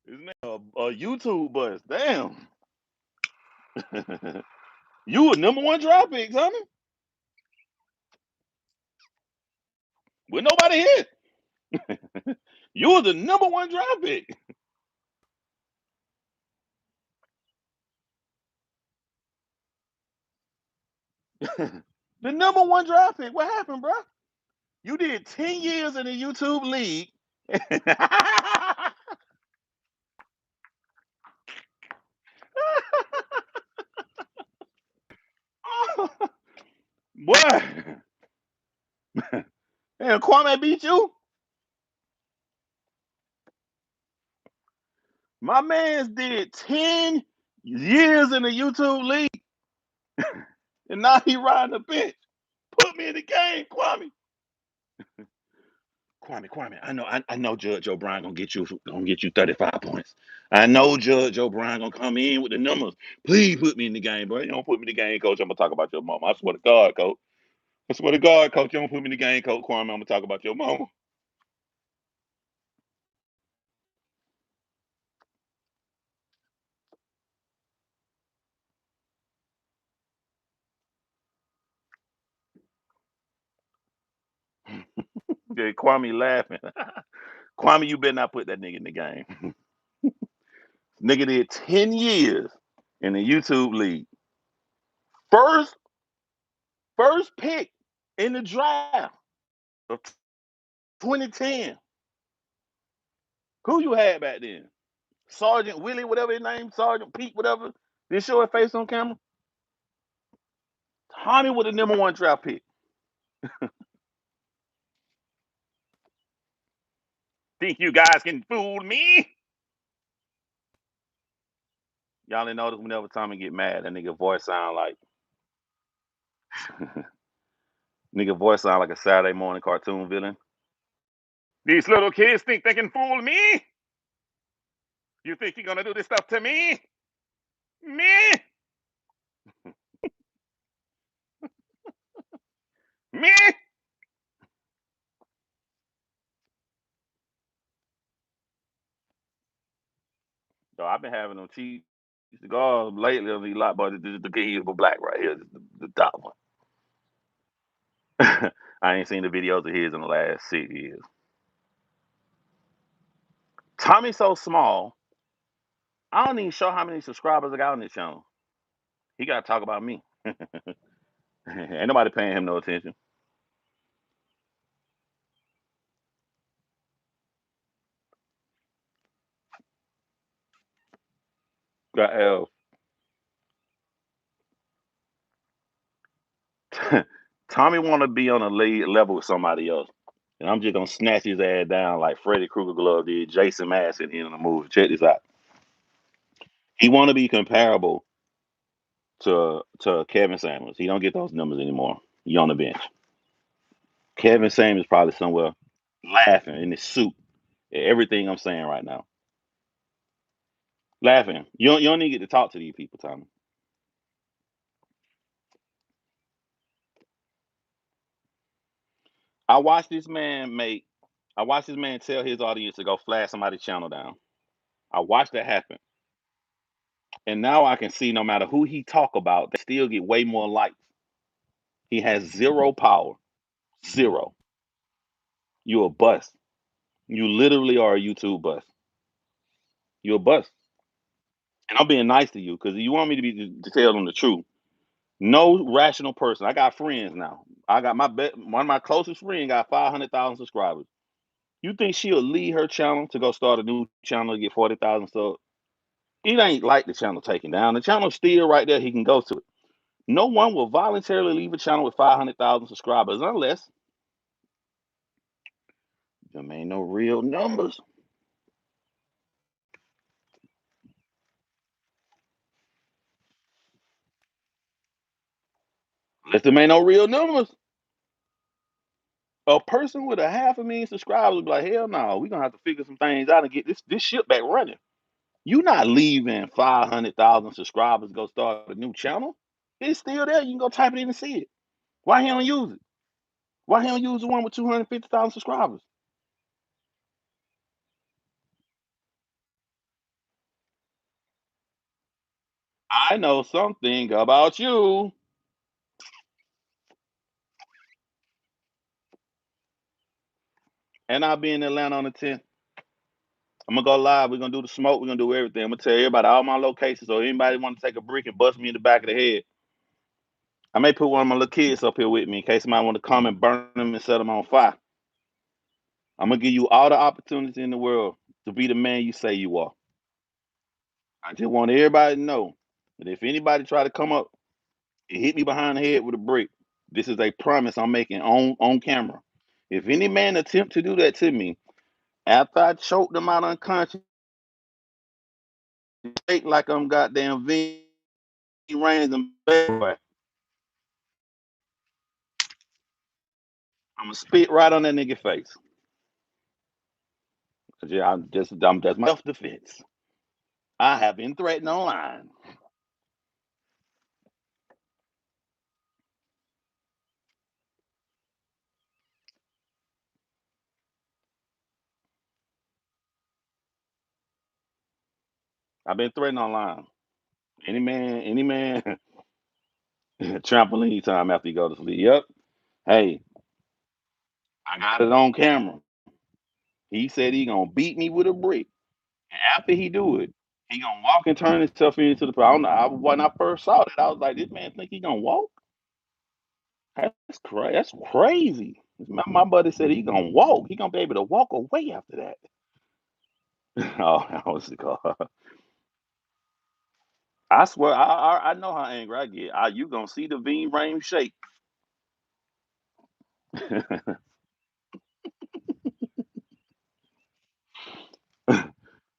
Isn't that a YouTube bust? Damn. You a number one drop pick, Tommy. With nobody here. You was the number one drop pick. The number one draft pick. What happened, bro? You did 10 years in the YouTube league. Boy, and Kwame beat you. My man's did 10 years in the YouTube league, and now he riding the bench. Put me in the game, Kwame. Kwame. I know Judge O'Brien gonna get you 35 points. I know Judge O'Brien gonna come in with the numbers. Please put me in the game, bro. You don't put me in the game, coach. I'm gonna talk about your mama. I swear to God, coach. I swear to God, coach. You don't put me in the game, coach Kwame. I'm gonna talk about your mama. Yeah, Kwame laughing. Kwame, you better not put that nigga in the game. Nigga did 10 years in the YouTube league. First First pick in the draft of 2010. Who you had back then? Sergeant Willie, whatever his name, Sergeant Pete, whatever. Did show his face on camera? Tommy was the #1 draft pick. Think you guys can fool me? Y'all didn't notice whenever Tommy get mad, that nigga voice sound like a Saturday morning cartoon villain. These little kids think they can fool me? You think you're gonna do this stuff to me? Me? Me? So I've been having them cheap cigars lately. A lot, but the kids were black right here, the top one. I ain't seen the videos of his in the last 6 years. Tommy's so small. I don't even show how many subscribers I got on this channel. He got to talk about me. Ain't nobody paying him no attention. Got L. Tommy want to be on a lead level with somebody else, and I'm just gonna snatch his ass down like Freddy Krueger glove did Jason Mass in the movie. Check this out. He want to be comparable to Kevin Samuels. He don't get those numbers anymore. He on the bench. Kevin Samuels probably somewhere laughing in his suit at everything I'm saying right now. Laughing. You don't even get to talk to these people, Tommy. I watched this man make. I watched this man tell his audience to go flash somebody's channel down. I watched that happen, and now I can see no matter who he talk about, they still get way more likes. He has zero power. Zero. You a bust. You literally are a YouTube bust. You a bust. And I'm being nice to you because you want me to tell them the truth. No rational person. I got friends now. I got one of my closest friends got 500,000 subscribers. You think she'll leave her channel to go start a new channel to get 40,000 subs? It ain't like the channel taken down. The channel's still right there. He can go to it. No one will voluntarily leave a channel with 500,000 subscribers unless there ain't no real numbers. Unless there ain't no real numbers. A person with a 500,000 subscribers will be like, hell no, we're gonna have to figure some things out and get this ship back running. You not leaving 500,000 subscribers to go start a new channel. It's still there. You can go type it in and see it. Why he don't use it? Why he don't use the one with 250,000 subscribers? I know something about you. And I'll be in Atlanta on the 10th. I'm gonna go live. We're gonna do the smoke. We're gonna do everything. I'm gonna tell everybody all my locations. So anybody want to take a brick and bust me in the back of the head, I may put one of my little kids up here with me in case somebody want to come and burn them and set them on fire. I'm gonna give you all the opportunity in the world to be the man you say you are. I just want everybody to know that if anybody try to come up and hit me behind the head with a brick, this is a promise I'm making on camera. If any man attempt to do that to me after I choke them out unconscious, shake like I'm goddamn V Reigns and bad boy, I'm gonna spit right on that nigga face. Cause yeah, I'm just my self defense. I have been threatened online. I've been threatened online. Any man, trampoline time after you go to sleep. Yep. Hey, I got it on camera. He said he gonna beat me with a brick. And after he do it, he gonna walk and turn himself into the. I don't know. When I first saw that, I was like, this man think he gonna walk? That's crazy. My buddy said he gonna walk. He gonna be able to walk away after that. Oh, what's it called? I swear, I know how angry I get. You gonna see the V ring shake.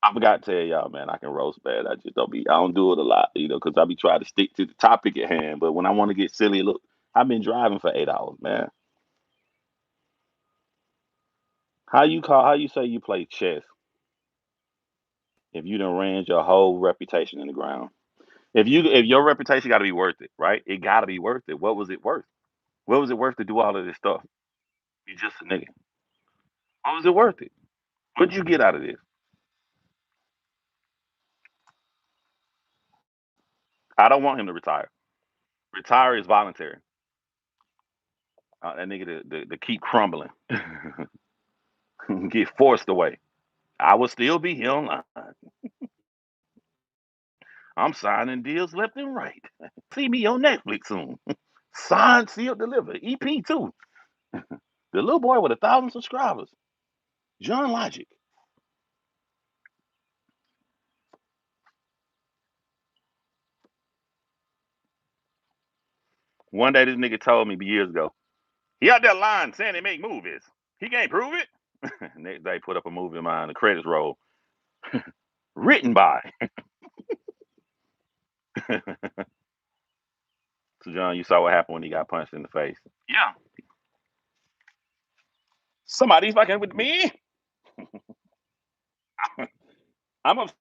I forgot to tell y'all, man, I can roast bad. I just don't be. I don't do it a lot, because I be trying to stick to the topic at hand. But when I want to get silly, look, I've been driving for 8 hours, man. How you say you play chess if you done ran your whole reputation in the ground? If your reputation got to be worth it, right? It got to be worth it. What was it worth? What was it worth to do all of this stuff? You just a nigga. What was it worth it? What'd you get out of this? I don't want him to retire. Retire is voluntary. That nigga to keep crumbling, get forced away. I will still be here online. I'm signing deals left and right. See me on Netflix soon. Signed, sealed, delivered. EP too. The little boy with 1,000 subscribers. John Logic. One day this nigga told me years ago, he out there lying saying he make movies. He can't prove it. Next day put up a movie of mine, the credits roll. Written by. So John, you saw what happened when he got punched in the face. Yeah. Somebody's fucking with me. I'm upset.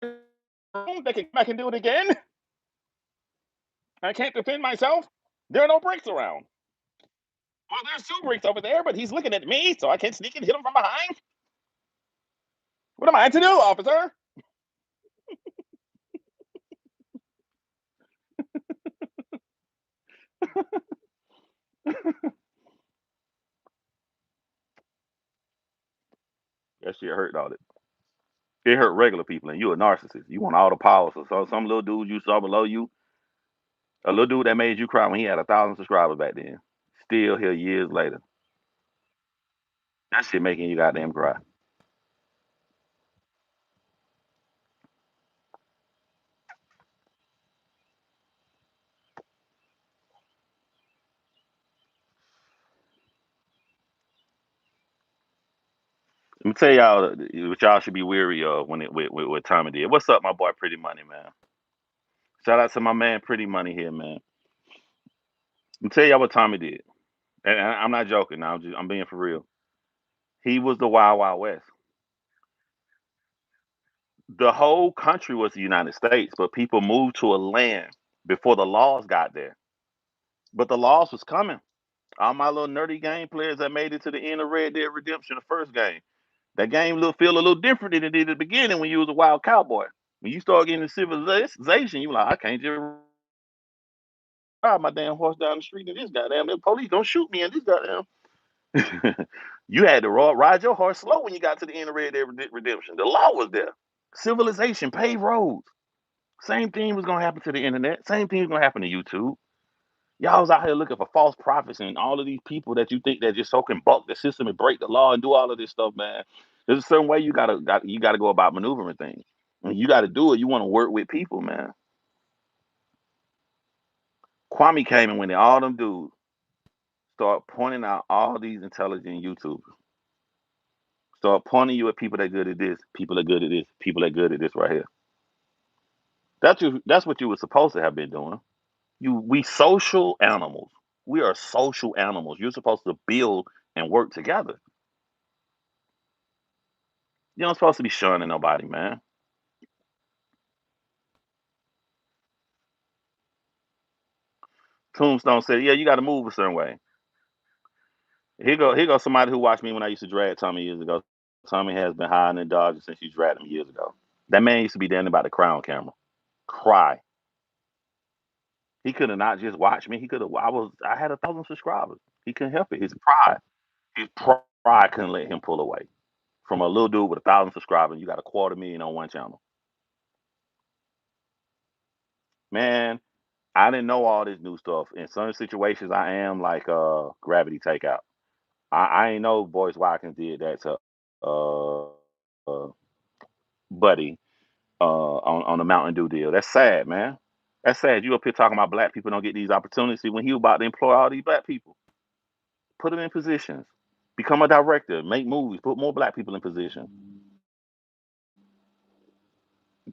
They can come back and do it again. I can't defend myself. There are no bricks around. Well, there's two bricks over there, but he's looking at me, so I can't sneak and hit him from behind. What am I to do, officer? That shit hurt, all it. It hurt regular people, and you a narcissist. You want all the power. So some little dude you saw below you, a little dude that made you cry when he had 1,000 subscribers back then, still here years later. That shit making you goddamn cry. Let me tell y'all what y'all should be weary of when it with what Tommy did. What's up, my boy Pretty Money, man? Shout out to my man Pretty Money here, man. Let me tell y'all what Tommy did. And I'm not joking now, I'm being for real. He was the Wild Wild West. The whole country was the United States, but people moved to a land before the laws got there. But the laws was coming. All my little nerdy game players that made it to the end of Red Dead Redemption, the first game. That game feel a little different than it did at the beginning when you was a wild cowboy. When you start getting to civilization, you like, I can't just ride my damn horse down the street and this goddamn the police don't shoot me and this goddamn. You had to ride your horse slow when you got to the end of Red Dead Redemption. The law was there. Civilization, paved roads. Same thing was gonna happen to the internet. Same thing was gonna happen to YouTube. Y'all was out here looking for false prophets and all of these people that you think that just so can buck the system and break the law and do all of this stuff, man. There's a certain way you gotta go about maneuvering things. And you gotta do it. You want to work with people, man. Kwame came in when all them dudes start pointing out all these intelligent YouTubers. Start pointing you at people that good at this, people that good at this, people that good at this right here. That's what you were supposed to have been doing. We social animals. We are social animals. You're supposed to build and work together. You're not supposed to be shunning nobody, man. Tombstone said, "Yeah, you got to move a certain way." Here go somebody who watched me when I used to drag Tommy years ago. Tommy has been hiding and dodging since you dragged him years ago. That man used to be down about the crown camera, cry. He could have not just watched me. He could have. I had 1,000 subscribers. He couldn't help it. His pride couldn't let him pull away from a little dude with 1,000 subscribers. You got a 250,000 on one channel, man. I didn't know all this new stuff. In certain situations, I am like gravity takeout. I ain't know Boyce Watkins did that to uh Buddy on the Mountain Dew deal. That's sad, man. That's sad. You up here talking about black people don't get these opportunities when he was about to employ all these black people, put them in positions, become a director, make movies, put more black people in position.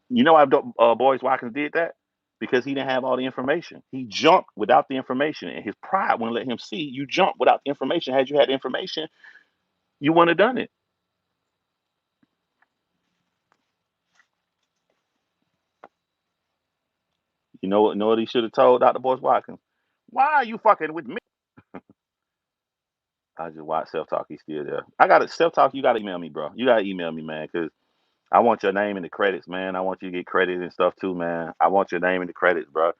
You know why Boyce Watkins did that? Because he didn't have all the information. He jumped without the information, and his pride wouldn't let him see. You jump without the information. Had you had the information, you wouldn't have done it. Know what he should have told Dr. Boyce Watkins? Why are you fucking with me? I just watch self talk. He's still there. I got to self talk. You got to email me, bro. You got to email me, man, because I want your name in the credits, man. I want you to get credit and stuff too, man. I want your name in the credits, bro.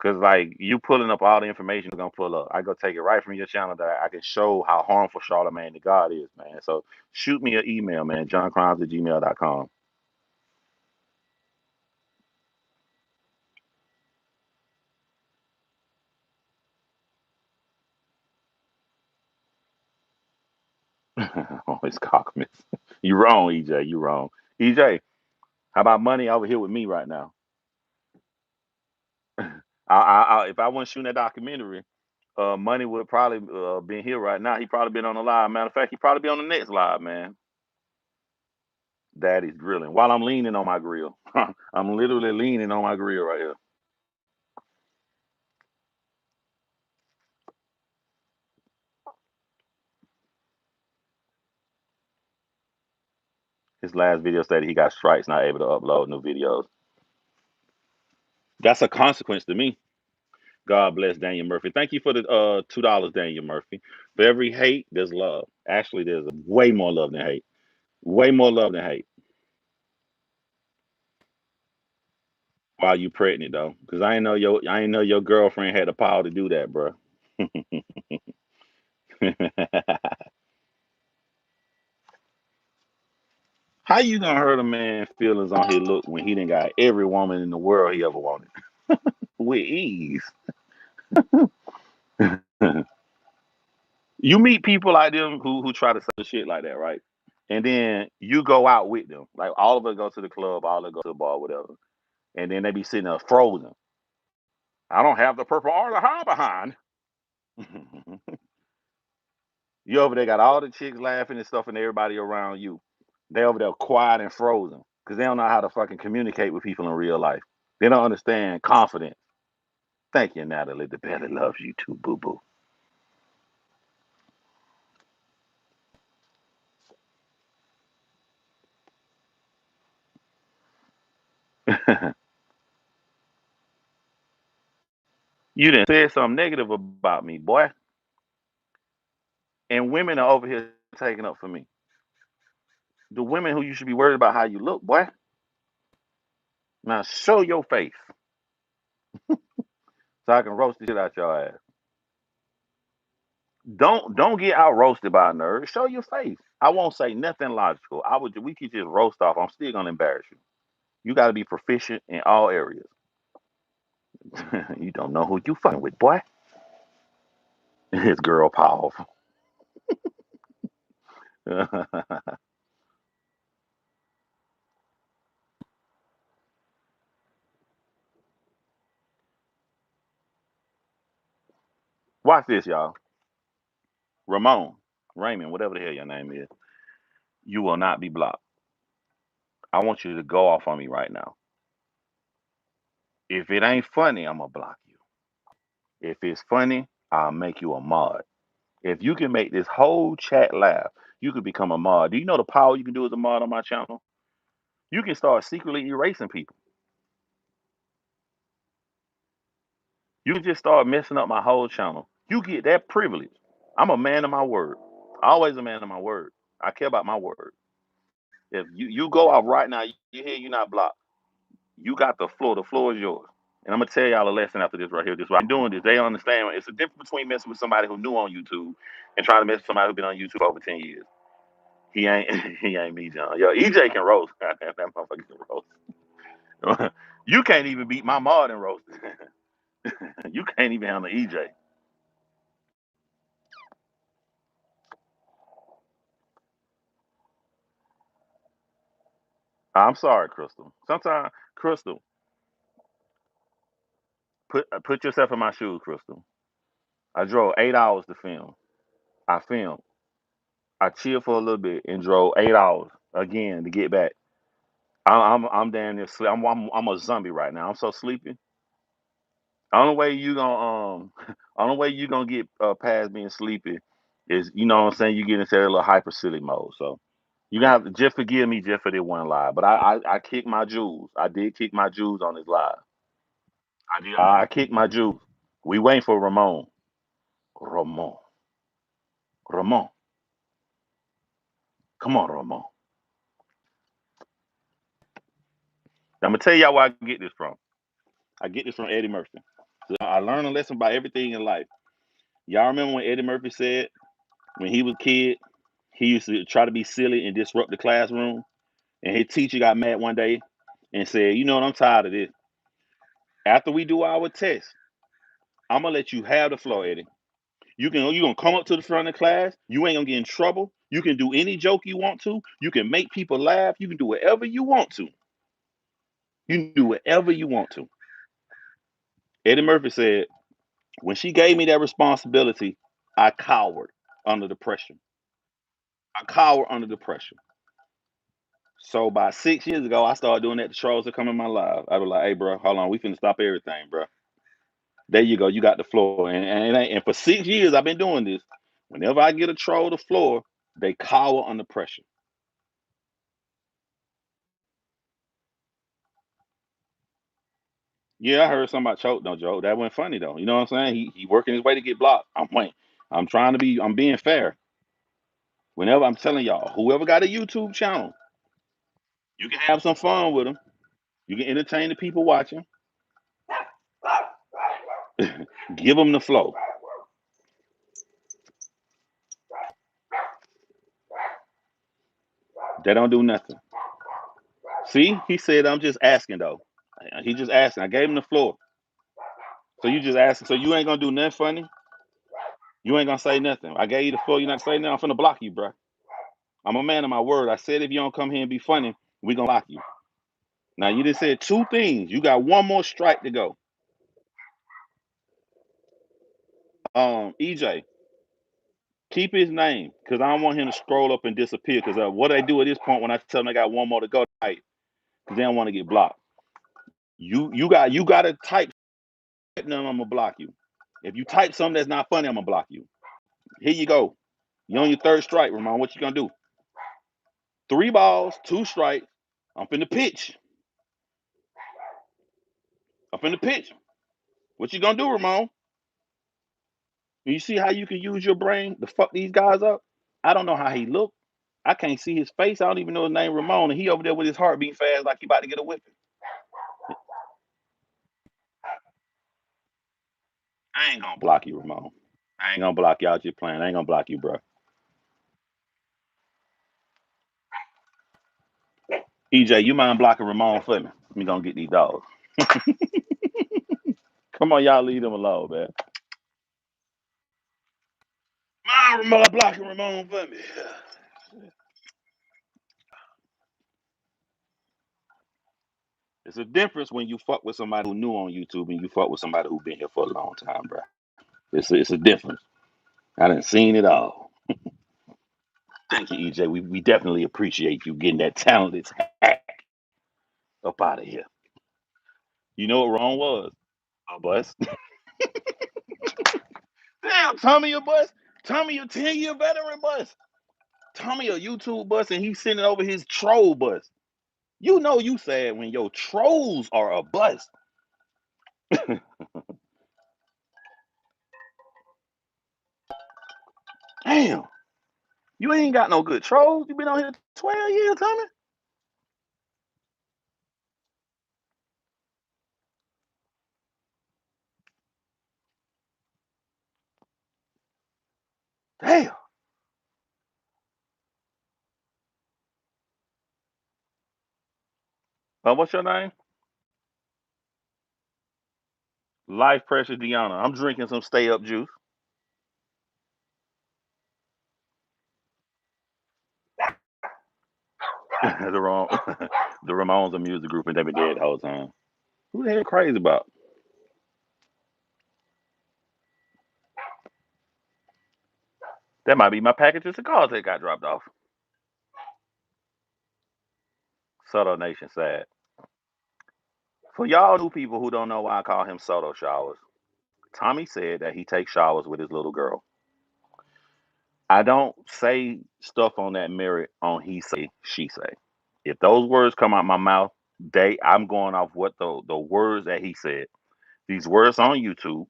Cause like you pulling up all the information you're gonna pull up. I go take it right from your channel that I can show how harmful Charlamagne the God is, man. So shoot me an email, man, johncrimes@gmail.com. Oh, it's cockmas. You wrong, EJ. You wrong. EJ, how about money over here with me right now? If I wasn't shooting that documentary, money would probably been here right now. He probably been on the live. Matter of fact, he probably be on the next live, man. Daddy's grilling while I'm leaning on my grill. I'm literally leaning on my grill right here. His last video stated he got strikes, not able to upload new videos. That's a consequence to me. God bless Daniel Murphy. Thank you for the $2, Daniel Murphy. For every hate, there's love. Actually, there's way more love than hate. Way more love than hate. While you pregnant though, because I ain't know your girlfriend had the power to do that, bro. How you gonna hurt a man feelings on his look when he done got every woman in the world he ever wanted with ease? You meet people like them who try to say shit like that, right? And then you go out with them. Like all of us go to the club, all of us go to the bar, whatever. And then they be sitting there frozen. I don't have the purple or the high behind. You over there got all the chicks laughing and stuff and everybody around you. They over there quiet and frozen. Because they don't know how to fucking communicate with people in real life. They don't understand confidence. Thank you, Natalie. The belly loves you too, boo boo. You didn't say something negative about me, boy. And women are over here taking up for me. The women who you should be worried about how you look, boy. Now show your face so I can roast the shit out your ass. Don't get out roasted by a nerd. Show your face. I won't say nothing logical. We could just roast off. I'm still gonna embarrass you. You gotta be proficient in all areas. You don't know who you fucking with, boy. It's girl powerful. Watch this, y'all. Ramon, Raymond, whatever the hell your name is, you will not be blocked. I want you to go off on me right now. If it ain't funny, I'm gonna block you. If it's funny, I'll make you a mod. If you can make this whole chat laugh, you can become a mod. Do you know the power you can do as a mod on my channel? You can start secretly erasing people. You can just start messing up my whole channel. You get that privilege. I'm a man of my word. Always a man of my word. I care about my word. If you go off right now, you hear you're not blocked. You got the floor. The floor is yours. And I'm gonna tell y'all a lesson after this right here. This is why I'm doing this. They understand it's a difference between messing with somebody who new on YouTube and trying to mess with somebody who's been on YouTube over 10 years. He ain't he ain't me, John. Yo, EJ can roast. That motherfucker can roast. You can't even beat my mod in roast. You can't even handle EJ. I'm sorry, Crystal. Sometimes, Crystal, put yourself in my shoes, Crystal. I drove 8 hours to film. I filmed. I chilled for a little bit and drove 8 hours again to get back. I'm damn near sleep. I'm a zombie right now. I'm so sleepy. Only way you gonna only way you gonna get past being sleepy is, you know what I'm saying, you get into that little hyper silly mode. So you gotta have to just forgive me just for that one live. But I kicked my jewels. I did kick my jewels on this live. I did. I kicked my jewels. We waiting for Ramon. Ramon. Ramon. Come on, Ramon. I'm gonna tell y'all where I get this from. I get this from Eddie Murphy. So I learned a lesson about everything in life. Y'all remember when Eddie Murphy said when he was a kid, he used to try to be silly and disrupt the classroom. And his teacher got mad one day and said, "You know what? I'm tired of this. After we do our test, I'm gonna let you have the floor, Eddie. You gonna come up to the front of the class. You ain't gonna get in trouble. You can do any joke you want to. You can make people laugh. You can do whatever you want to. You can do whatever you want to." Eddie Murphy said, "When she gave me that responsibility, I cowered under the pressure. I cowered under the pressure." So by 6 years ago, I started doing that to trolls that come in my live. I was like, "Hey, bro, hold on, we finna stop everything, bro. There you go, you got the floor." And for 6 years, I've been doing this. Whenever I get a troll to the floor, they cower under pressure. Yeah, I heard somebody choke. No joke. That wasn't funny though. You know what I'm saying? He working his way to get blocked. I'm waiting. I'm trying to be. I'm being fair. Whenever I'm telling y'all, whoever got a YouTube channel, you can have some fun with them. You can entertain the people watching. Give them the flow. They don't do nothing. See, he said, "I'm just asking though." He just asking. I gave him the floor. So you just asking. So you ain't gonna do nothing funny. You ain't gonna say nothing. I gave you the floor. You not saying nothing. I'm finna block you, bro. I'm a man of my word. I said if you don't come here and be funny, we gonna block you. Now you just said two things. You got one more strike to go. EJ, keep his name because I don't want him to scroll up and disappear. Because what I do at this point when I tell them I got one more to go, tonight, because they don't want to get blocked. You got to type something, I'm gonna block you. If you type something that's not funny, I'm gonna block you. Here you go. You're on your third strike, Ramon. What you gonna do? Three balls, two strikes. I'm finna pitch. I'm finna pitch. What you gonna do, Ramon? You see how you can use your brain to fuck these guys up? I don't know how he look. I can't see his face. I don't even know his name, Ramon, and he over there with his heart beating fast like he about to get a whipping. I ain't gonna block you, Ramon. I ain't gonna block you out your plan. I ain't gonna block you, bro. EJ, you mind blocking Ramon for me? We gonna get these dogs. Come on, y'all leave them alone, man. Mind Ramon blocking Ramon for me. It's a difference when you fuck with somebody who new on YouTube and you fuck with somebody who been here for a long time, bro. It's a difference. I done seen it all. Thank you, EJ. We definitely appreciate you getting that talented hack up out of here. You know what wrong was? A bus. Damn, Tommy a bus. Tommy a 10-year veteran bus. Tommy a YouTube bus and he's sending over his troll bus. You know you sad when your trolls are a bus. Damn, you ain't got no good trolls. You been on here 12 years, Tommy. Damn. What's your name? Life Precious Deanna. I'm drinking some stay up juice. the wrong the Ramones are music group and they been dead the whole time. Who the hell crazy about? That might be my package of cigars that got dropped off. Soto Nation sad. For y'all new people who don't know why I call him Soto Showers, Tommy said that he takes showers with his little girl. I don't say stuff on that merit on he say, she say. If those words come out my mouth, I'm going off what the words that he said. These words on YouTube,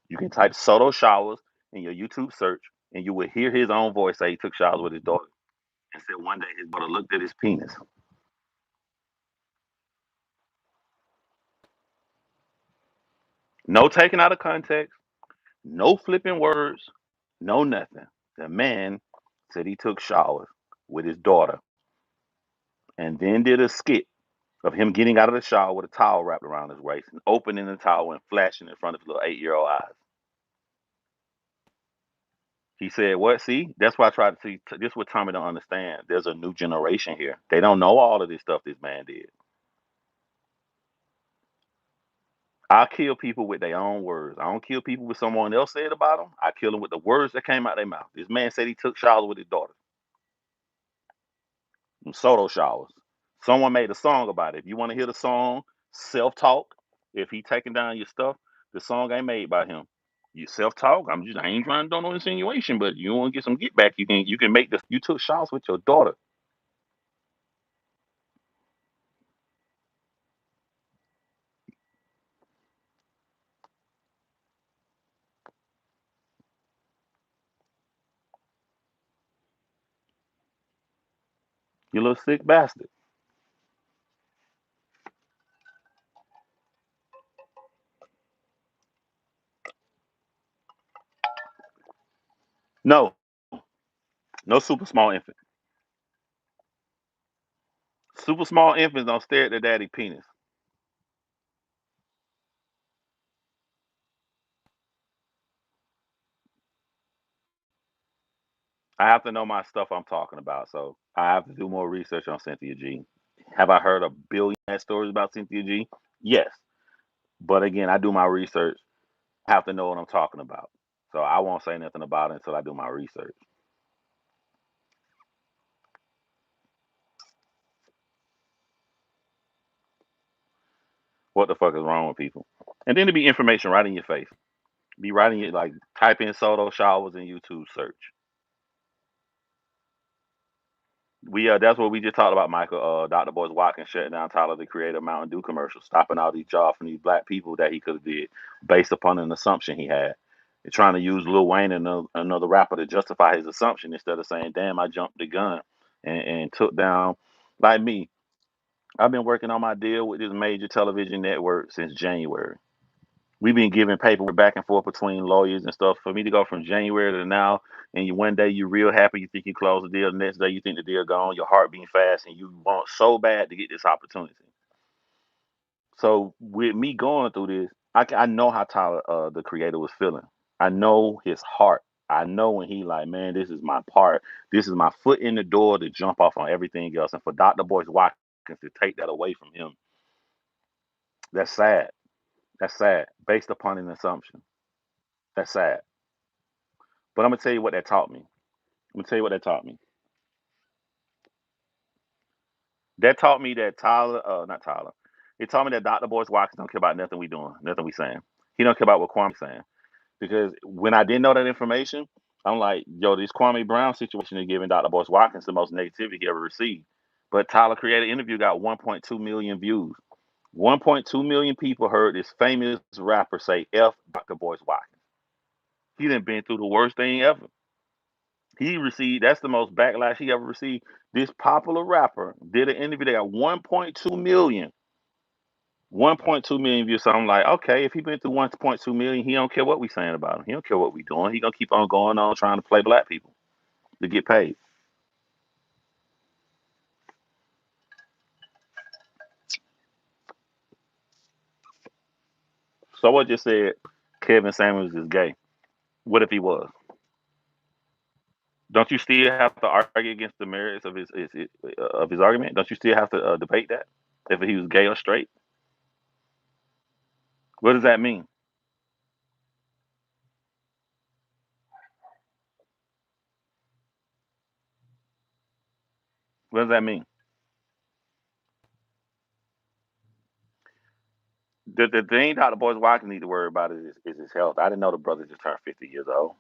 you can type Soto Showers in your YouTube search, and you will hear his own voice say he took showers with his daughter and said one day his daughter looked at his penis. No taking out of context, no flipping words, no nothing. The man said he took showers with his daughter and then did a skit of him getting out of the shower with a towel wrapped around his waist and opening the towel and flashing in front of his little 8-year-old eyes. He said, "What? See, that's why I tried to see. This is what Tommy don't understand. There's a new generation here. They don't know all of this stuff this man did. I kill people with their own words. I don't kill people with someone else said about them. I kill them with the words that came out their mouth. This man said he took showers with his daughter. Soto showers. Someone made a song about it. If you want to hear the song, self talk. If he taking down your stuff, the song ain't made by him. You self talk. I ain't trying to do no insinuation, but you want to get some get back. You can make this. You took showers with your daughter. You little sick bastard. No, no super small infant. Super small infants don't stare at their daddy penis. I have to know my stuff I'm talking about, so I have to do more research on Cynthia G. Have I heard a billion stories about Cynthia G? Yes, but again, I do my research. I have to know what I'm talking about, so I won't say nothing about it until I do my research. What the fuck is wrong with people? And then to be information right in your face. Be writing it like type in Soto showers in YouTube search. That's what we just talked about, Michael. Dr. Boyce Watkins shutting down Tyler the Creator Mountain Dew commercial, stopping all these jobs from these black people that he could have did based upon an assumption he had. They're trying to use Lil Wayne and another rapper to justify his assumption instead of saying, "Damn, I jumped the gun and took down." Like me, I've been working on my deal with this major television network since January. We've been giving paperwork back and forth between lawyers and stuff. For me to go from January to now, and one day you're real happy, you think you close the deal. The next day you think the deal gone, your heart beating fast, and you want so bad to get this opportunity. So with me going through this, I know how Tyler, the creator, was feeling. I know his heart. I know when he like, man, this is my part. This is my foot in the door to jump off on everything else. And for Dr. Boyce Watkins to take that away from him, that's sad. That's sad. Based upon an assumption. That's sad. But I'm gonna tell you what that taught me. I'm gonna tell you what that taught me. That taught me that not Tyler. It taught me that Dr. Boyce Watkins don't care about nothing we doing, nothing we saying. He don't care about what Kwame's saying. Because when I didn't know that information, I'm like, yo, this Kwame Brown situation is giving Dr. Boyce Watkins the most negativity he ever received. But Tyler Creator interview got 1.2 million views. 1.2 million people heard this famous rapper say F Dr. Boyce Watkins. He done been through the worst thing ever. He received that's the most backlash he ever received. This popular rapper did an interview. They got 1.2 million. 1.2 million views. So I'm like, okay, if he been through 1.2 million, he don't care what we saying about him. He don't care what we doing. He gonna keep on going on trying to play black people to get paid. So what just said Kevin Samuels is gay. What if he was? Don't you still have to argue against the merits of his argument? Don't you still have to debate that if he was gay or straight? What does that mean? What does that mean? The thing Dr. Boyce Watkins need to worry about is his health. I didn't know the brother just turned 50 years old.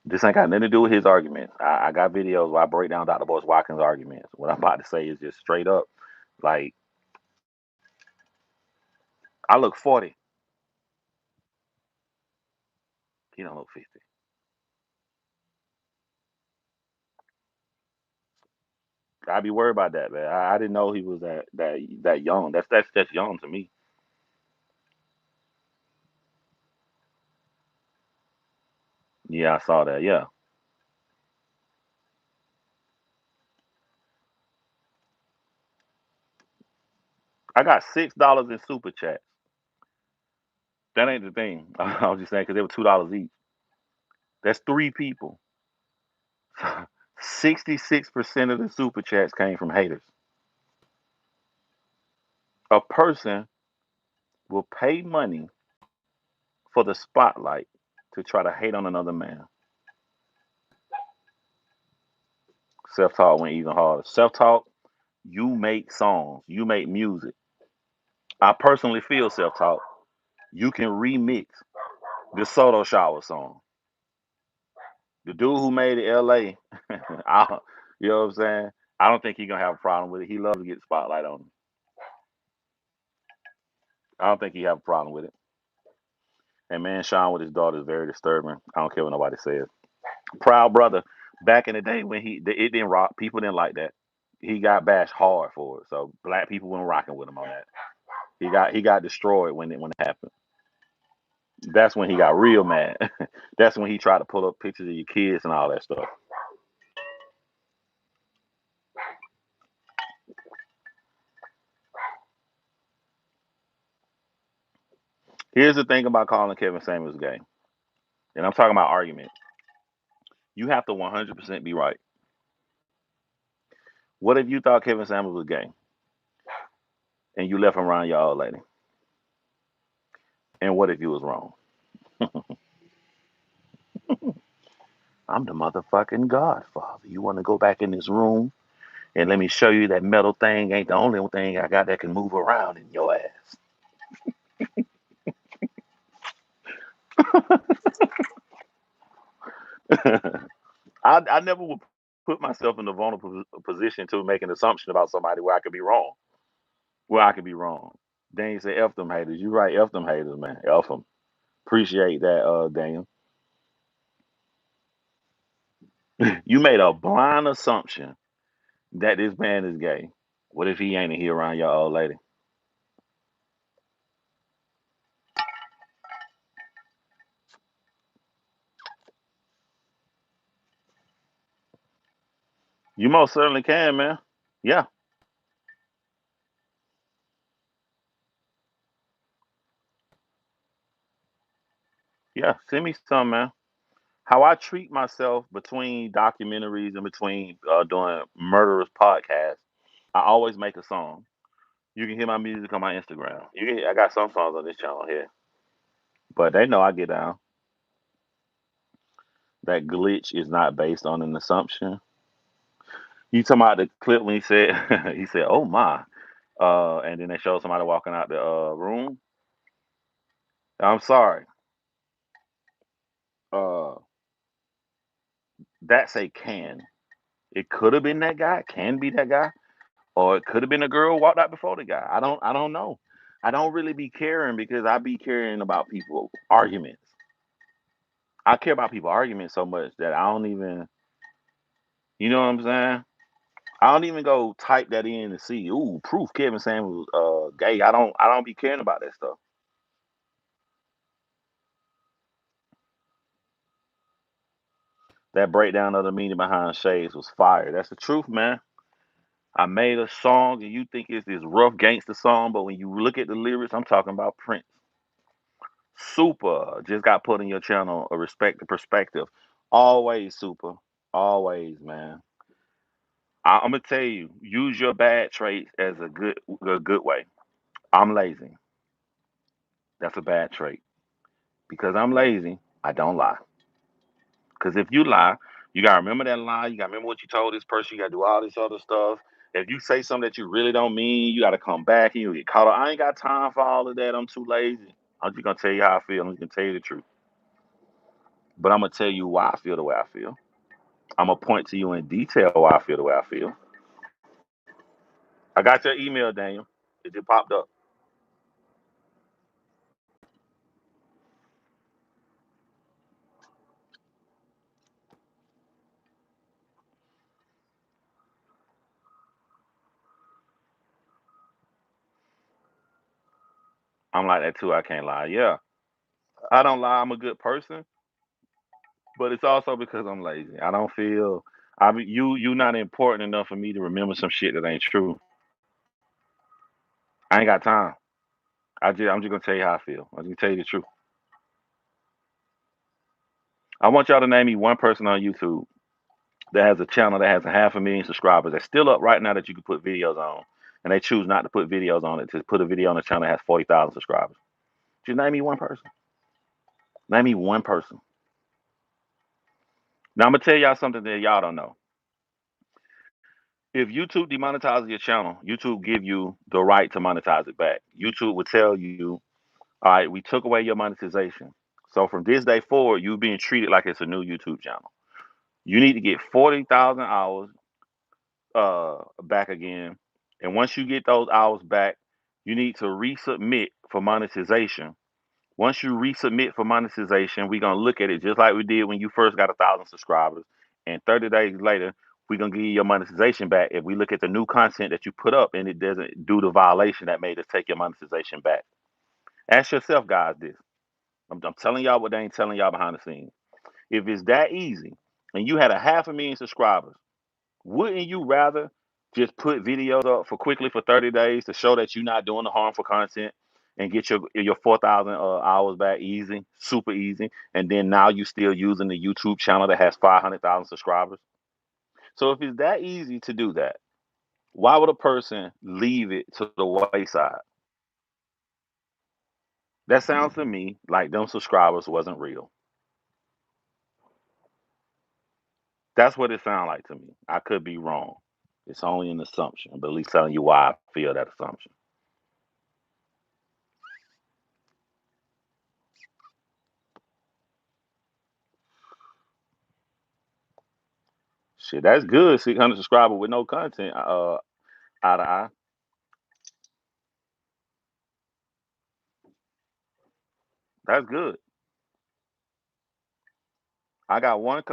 This ain't got nothing to do with his arguments. I got videos where I break down Dr. Boyce Watkins' arguments. What I'm about to say is just straight up. Like, I look 40. He don't look 50. I'd be worried about that, man. I didn't know he was that young. That's young to me. Yeah, I saw that. Yeah. I got $6 in super chat. That ain't the thing. I was just saying because they were $2 each. That's three people. 66% of the super chats came from haters. A person will pay money for the spotlight to try to hate on another man. Self talk went even harder. Self talk, you make songs, you make music. I personally feel self talk. You can remix the SotoShowers song. The dude who made it LA, you know what I'm saying? I don't think he's gonna have a problem with it. He loves to get the spotlight on him. I don't think he have a problem with it. And man, Sean with his daughter is very disturbing. I don't care what nobody says. Proud brother. Back in the day when it didn't rock, people didn't like that. He got bashed hard for it. So black people weren't rocking with him on that. He got destroyed when it happened. That's when he got real mad. That's when he tried to pull up pictures of your kids and all that stuff. Here's the thing about calling Kevin Samuels gay, and I'm talking about argument. You have to 100% be right. What if you thought Kevin Samuels was gay and you left him around your old lady? And what if you was wrong? I'm the motherfucking Godfather. You want to go back in this room and let me show you that metal thing ain't the only thing I got that can move around in your ass. I never would put myself in a vulnerable position to make an assumption about somebody where I could be wrong. Where I could be wrong. Daniel said, F them haters. You right, F them haters, man. F them. Appreciate that, Daniel. You made a blind assumption that this man is gay. What if he ain't here around your old lady? You most certainly can, man. Yeah, yeah. Send me some, man. How I treat myself between documentaries and between doing murderous podcasts, I always make a song. You can hear my music on my Instagram. I got some songs on this channel here, but they know I get down. That glitch is not based on an assumption. You talking about the clip when he said he said, "Oh my," and then they show somebody walking out the room. I'm sorry. Uh, that's a can. It could have been that guy. Can be that guy, or it could have been a girl who walked out before the guy. I don't know. I don't really be caring because I be caring about people arguments. I care about people arguments so much that I don't even. You know what I'm saying? I don't even go type that in to see. Ooh, proof Kevin Samuels gay. I don't be caring about that stuff. That breakdown of the meaning behind shades was fire. That's the truth, man. I made a song and you think it's this rough gangster song, but when you look at the lyrics, I'm talking about Prince. Super just got put in your channel. A respect the perspective. Always super. Always, man. I'm gonna tell you, use your bad traits as a good way. I'm lazy. That's a bad trait. Because I'm lazy, I don't lie. Because if you lie, you gotta remember that lie. You gotta remember what you told this person. You gotta do all this other stuff. If you say something that you really don't mean, you gotta come back and you get caught up. I ain't got time for all of that. I'm too lazy. I'm just gonna tell you how I feel. I'm just gonna tell you the truth. But I'm gonna tell you why I feel the way I feel. I'm gonna point to you in detail why I feel the way I feel. I got your email, Daniel. It just popped up. I'm like that too. I can't lie. Yeah, I don't lie. I'm a good person, but it's also because I'm lazy. I don't feel. I mean, you not important enough for me to remember some shit that ain't true. I ain't got time. I'm just gonna tell you how I feel. I'm gonna tell you the truth. I want y'all to name me one person on YouTube that has a channel that has a 500,000 subscribers that's still up right now that you can put videos on, and they choose not to put videos on it to put a video on a channel that has 40,000 subscribers. Just name me one person. Name me one person. Now I'm gonna tell y'all something that y'all don't know. If YouTube demonetizes your channel, YouTube give you the right to monetize it back. YouTube will tell you, all right, we took away your monetization. So from this day forward, you're being treated like it's a new YouTube channel. You need to get 40,000 hours back again. And once you get those hours back, you need to resubmit for monetization. Once you resubmit for monetization, we're gonna look at it just like we did when you first got 1,000 subscribers. And 30 days later, we're gonna give you your monetization back if we look at the new content that you put up and it doesn't do the violation that made us take your monetization back. Ask yourself, guys, this. I'm telling y'all what they ain't telling y'all behind the scenes. If it's that easy and you had a 500,000 subscribers, wouldn't you rather just put videos up for quickly for 30 days to show that you're not doing the harmful content and get your 4,000 hours back easy, super easy, and then now you still using the YouTube channel that has 500,000 subscribers? So if it's that easy to do that, why would a person leave it to the wayside? That sounds to me like them subscribers wasn't real. That's what it sounds like to me. I could be wrong. It's only an assumption, but at least telling you why I feel that assumption. Shit, that's good. 600 subscribers with no content. Eye to eye. That's good. I got one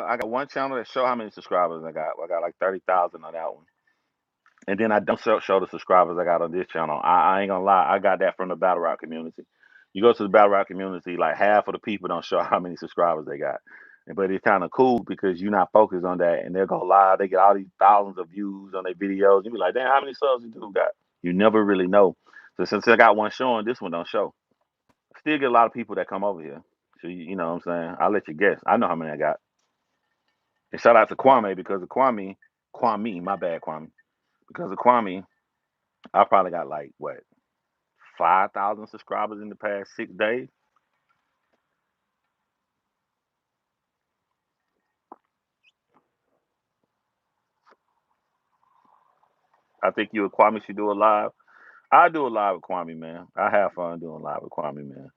channel that show how many subscribers I got. I got like 30,000 on that one. And then I don't show the subscribers I got on this channel. I ain't gonna lie. I got that from the battle rap community. You go to the battle rap community, like half of the people don't show how many subscribers they got. But it's kind of cool because you're not focused on that, and they'll go live. They get all these thousands of views on their videos. You be like, damn, how many subs you do got? You never really know. So since I got one showing, this one don't show. Still get a lot of people that come over here. So you know what I'm saying? I'll let you guess. I know how many I got. And shout out to Kwame because of Kwame, my bad, Kwame. Because of Kwame, I probably got like what 5,000 subscribers in the past 6 days. I think you and Kwame should do a live. I do a live with Kwame, man. I have fun doing live with Kwame, man.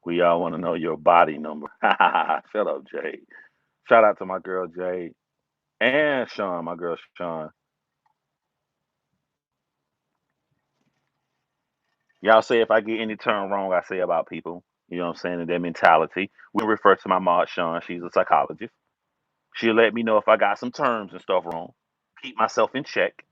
We all want to know your body number. Shut up, Jade. Shout out to my girl Jade and Sean, my girl Sean. Y'all say if I get any term wrong, I say about people. You know what I'm saying? And their mentality. We refer to my mod Sean. She's a psychologist. She'll let me know if I got some terms and stuff wrong. Keep myself in check.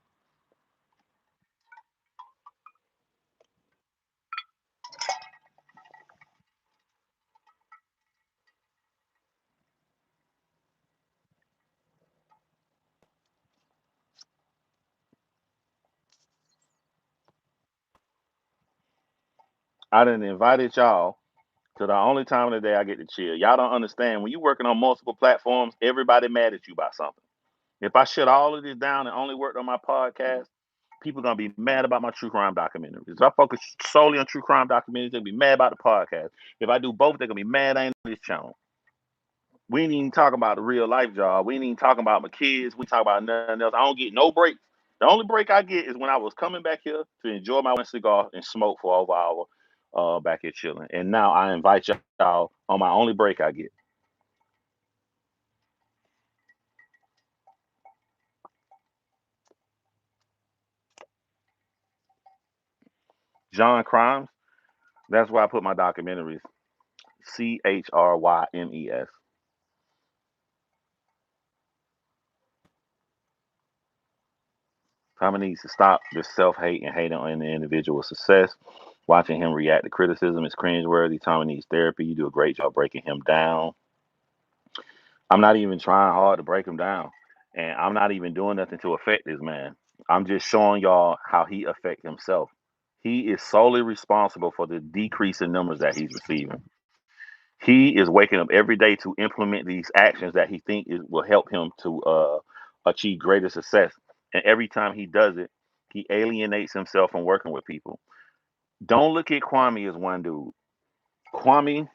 I done invited y'all to the only time of the day I get to chill. Y'all don't understand. When you working on multiple platforms, everybody mad at you about something. If I shut all of this down and only worked on my podcast, people gonna be mad about my true crime documentaries. If I focus solely on true crime documentaries, they'll be mad about the podcast. If I do both, they're gonna be mad I ain't on this channel. We ain't even talking about the real life job. We ain't even talking about my kids. We talk about nothing else. I don't get no breaks. The only break I get is when I was coming back here to enjoy my one cigar and smoke for over an hour back here chilling. And now I invite y'all on my only break I get. John Crimes. That's where I put my documentaries. Chrymes. Tommy needs to stop this self hate and hating on the individual's success. Watching him react to criticism is cringeworthy. Tommy needs therapy. You do a great job breaking him down. I'm not even trying hard to break him down. And I'm not even doing nothing to affect this man. I'm just showing y'all how he affect himself. He is solely responsible for the decrease in numbers that he's receiving. He is waking up every day to implement these actions that he think will help him to achieve greater success. And every time he does it, he alienates himself from working with people. Don't look at Kwame as one dude. Kwame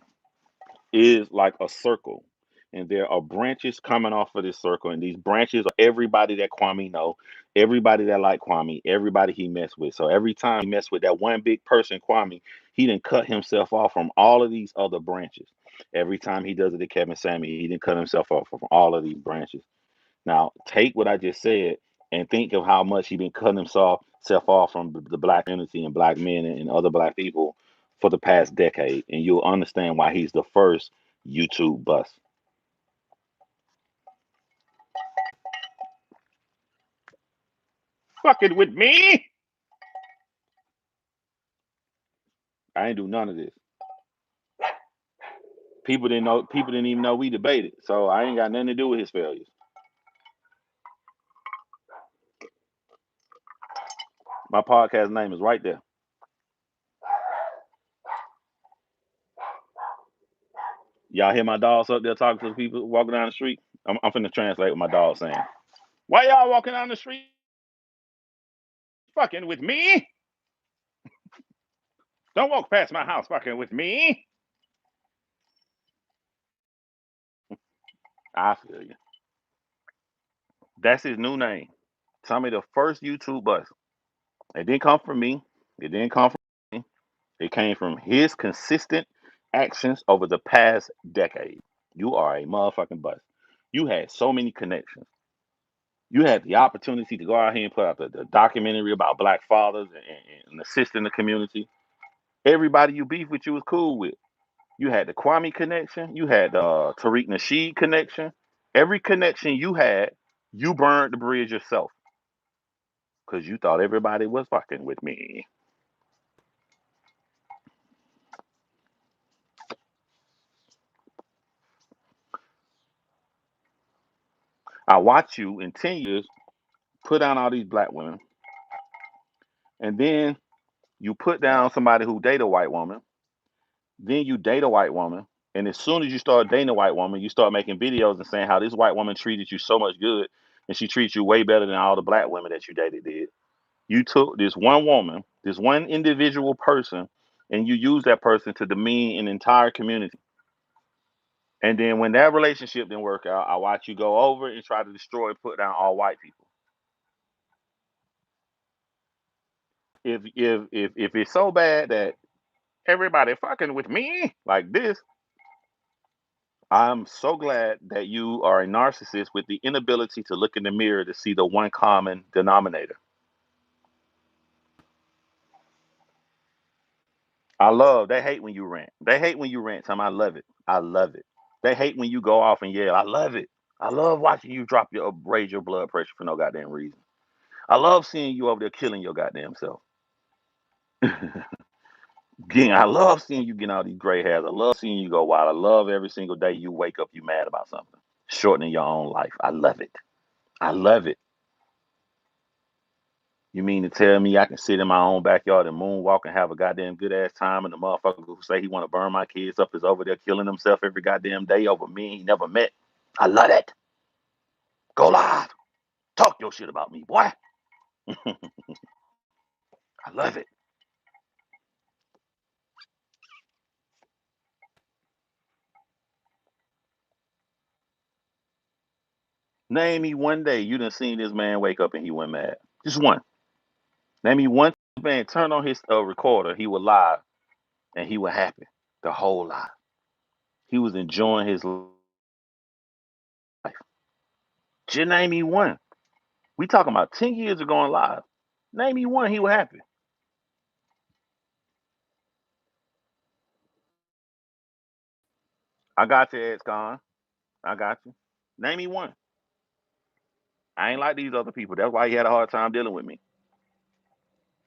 is like a circle, and there are branches coming off of this circle, and these branches are everybody that Kwame know, everybody that like Kwame, everybody he messed with. So every time he messed with that one big person, Kwame, he didn't cut himself off from all of these other branches. Every time he does it to Kevin Sammy, he didn't cut himself off from all of these branches. Now, take what I just said and think of how much he been cutting himself off from the black community and black men and other black people for the past decade, and you'll understand why he's the first YouTube bust. Fucking with me? I ain't do none of this. People didn't know. People didn't even know we debated. So I ain't got nothing to do with his failures. My podcast name is right there. Y'all hear my dogs up there talking to the people walking down the street? I'm finna translate what my dog's saying. Why y'all walking down the street fucking with me? Don't walk past my house fucking with me. I feel you. That's his new name. Tommy, the first YouTube bust. It didn't come from me. It didn't come from me. It came from his consistent actions over the past decade. You are a motherfucking bust. You had so many connections. You had the opportunity to go out here and put out the documentary about black fathers and assist in the community. Everybody you beef with, you was cool with. You had the Kwame connection. You had the Tariq Nasheed connection. Every connection you had, you burned the bridge yourself because you thought everybody was fucking with me. I watch you in 10 years put down all these black women, and then you put down somebody who date a white woman, then you date a white woman, and as soon as you start dating a white woman, you start making videos and saying how this white woman treated you so much good, and she treats you way better than all the black women that you dated did. You took this one woman, this one individual person, and you used that person to demean an entire community. And then when that relationship didn't work out, I watch you go over and try to destroy and put down all white people. If it's so bad that everybody fucking with me like this, I'm so glad that you are a narcissist with the inability to look in the mirror to see the one common denominator. I love. They hate when you rant. They hate when you rant. Time I love it. I love it. They hate when you go off and yell. I love it. I love watching you drop your raise your blood pressure for no goddamn reason. I love seeing you over there killing your goddamn self. Gang, I love seeing you getting all these gray hairs. I love seeing you go wild. I love every single day you wake up, you mad about something. Shortening your own life. I love it. I love it. You mean to tell me I can sit in my own backyard and moonwalk and have a goddamn good ass time, and the motherfucker who say he want to burn my kids up is over there killing himself every goddamn day over me he never met? I love that. Go live. Talk your shit about me, boy. I love it. Name me one day you done seen this man wake up and he went mad. Just one. Name me one man turn on his recorder, he was live and he was happy. The whole life. He was enjoying his life. Just name me one. We talking about 10 years of going live. Name me one he was happy. I got you, Ed Con. I got you. Name me one. I ain't like these other people. That's why he had a hard time dealing with me.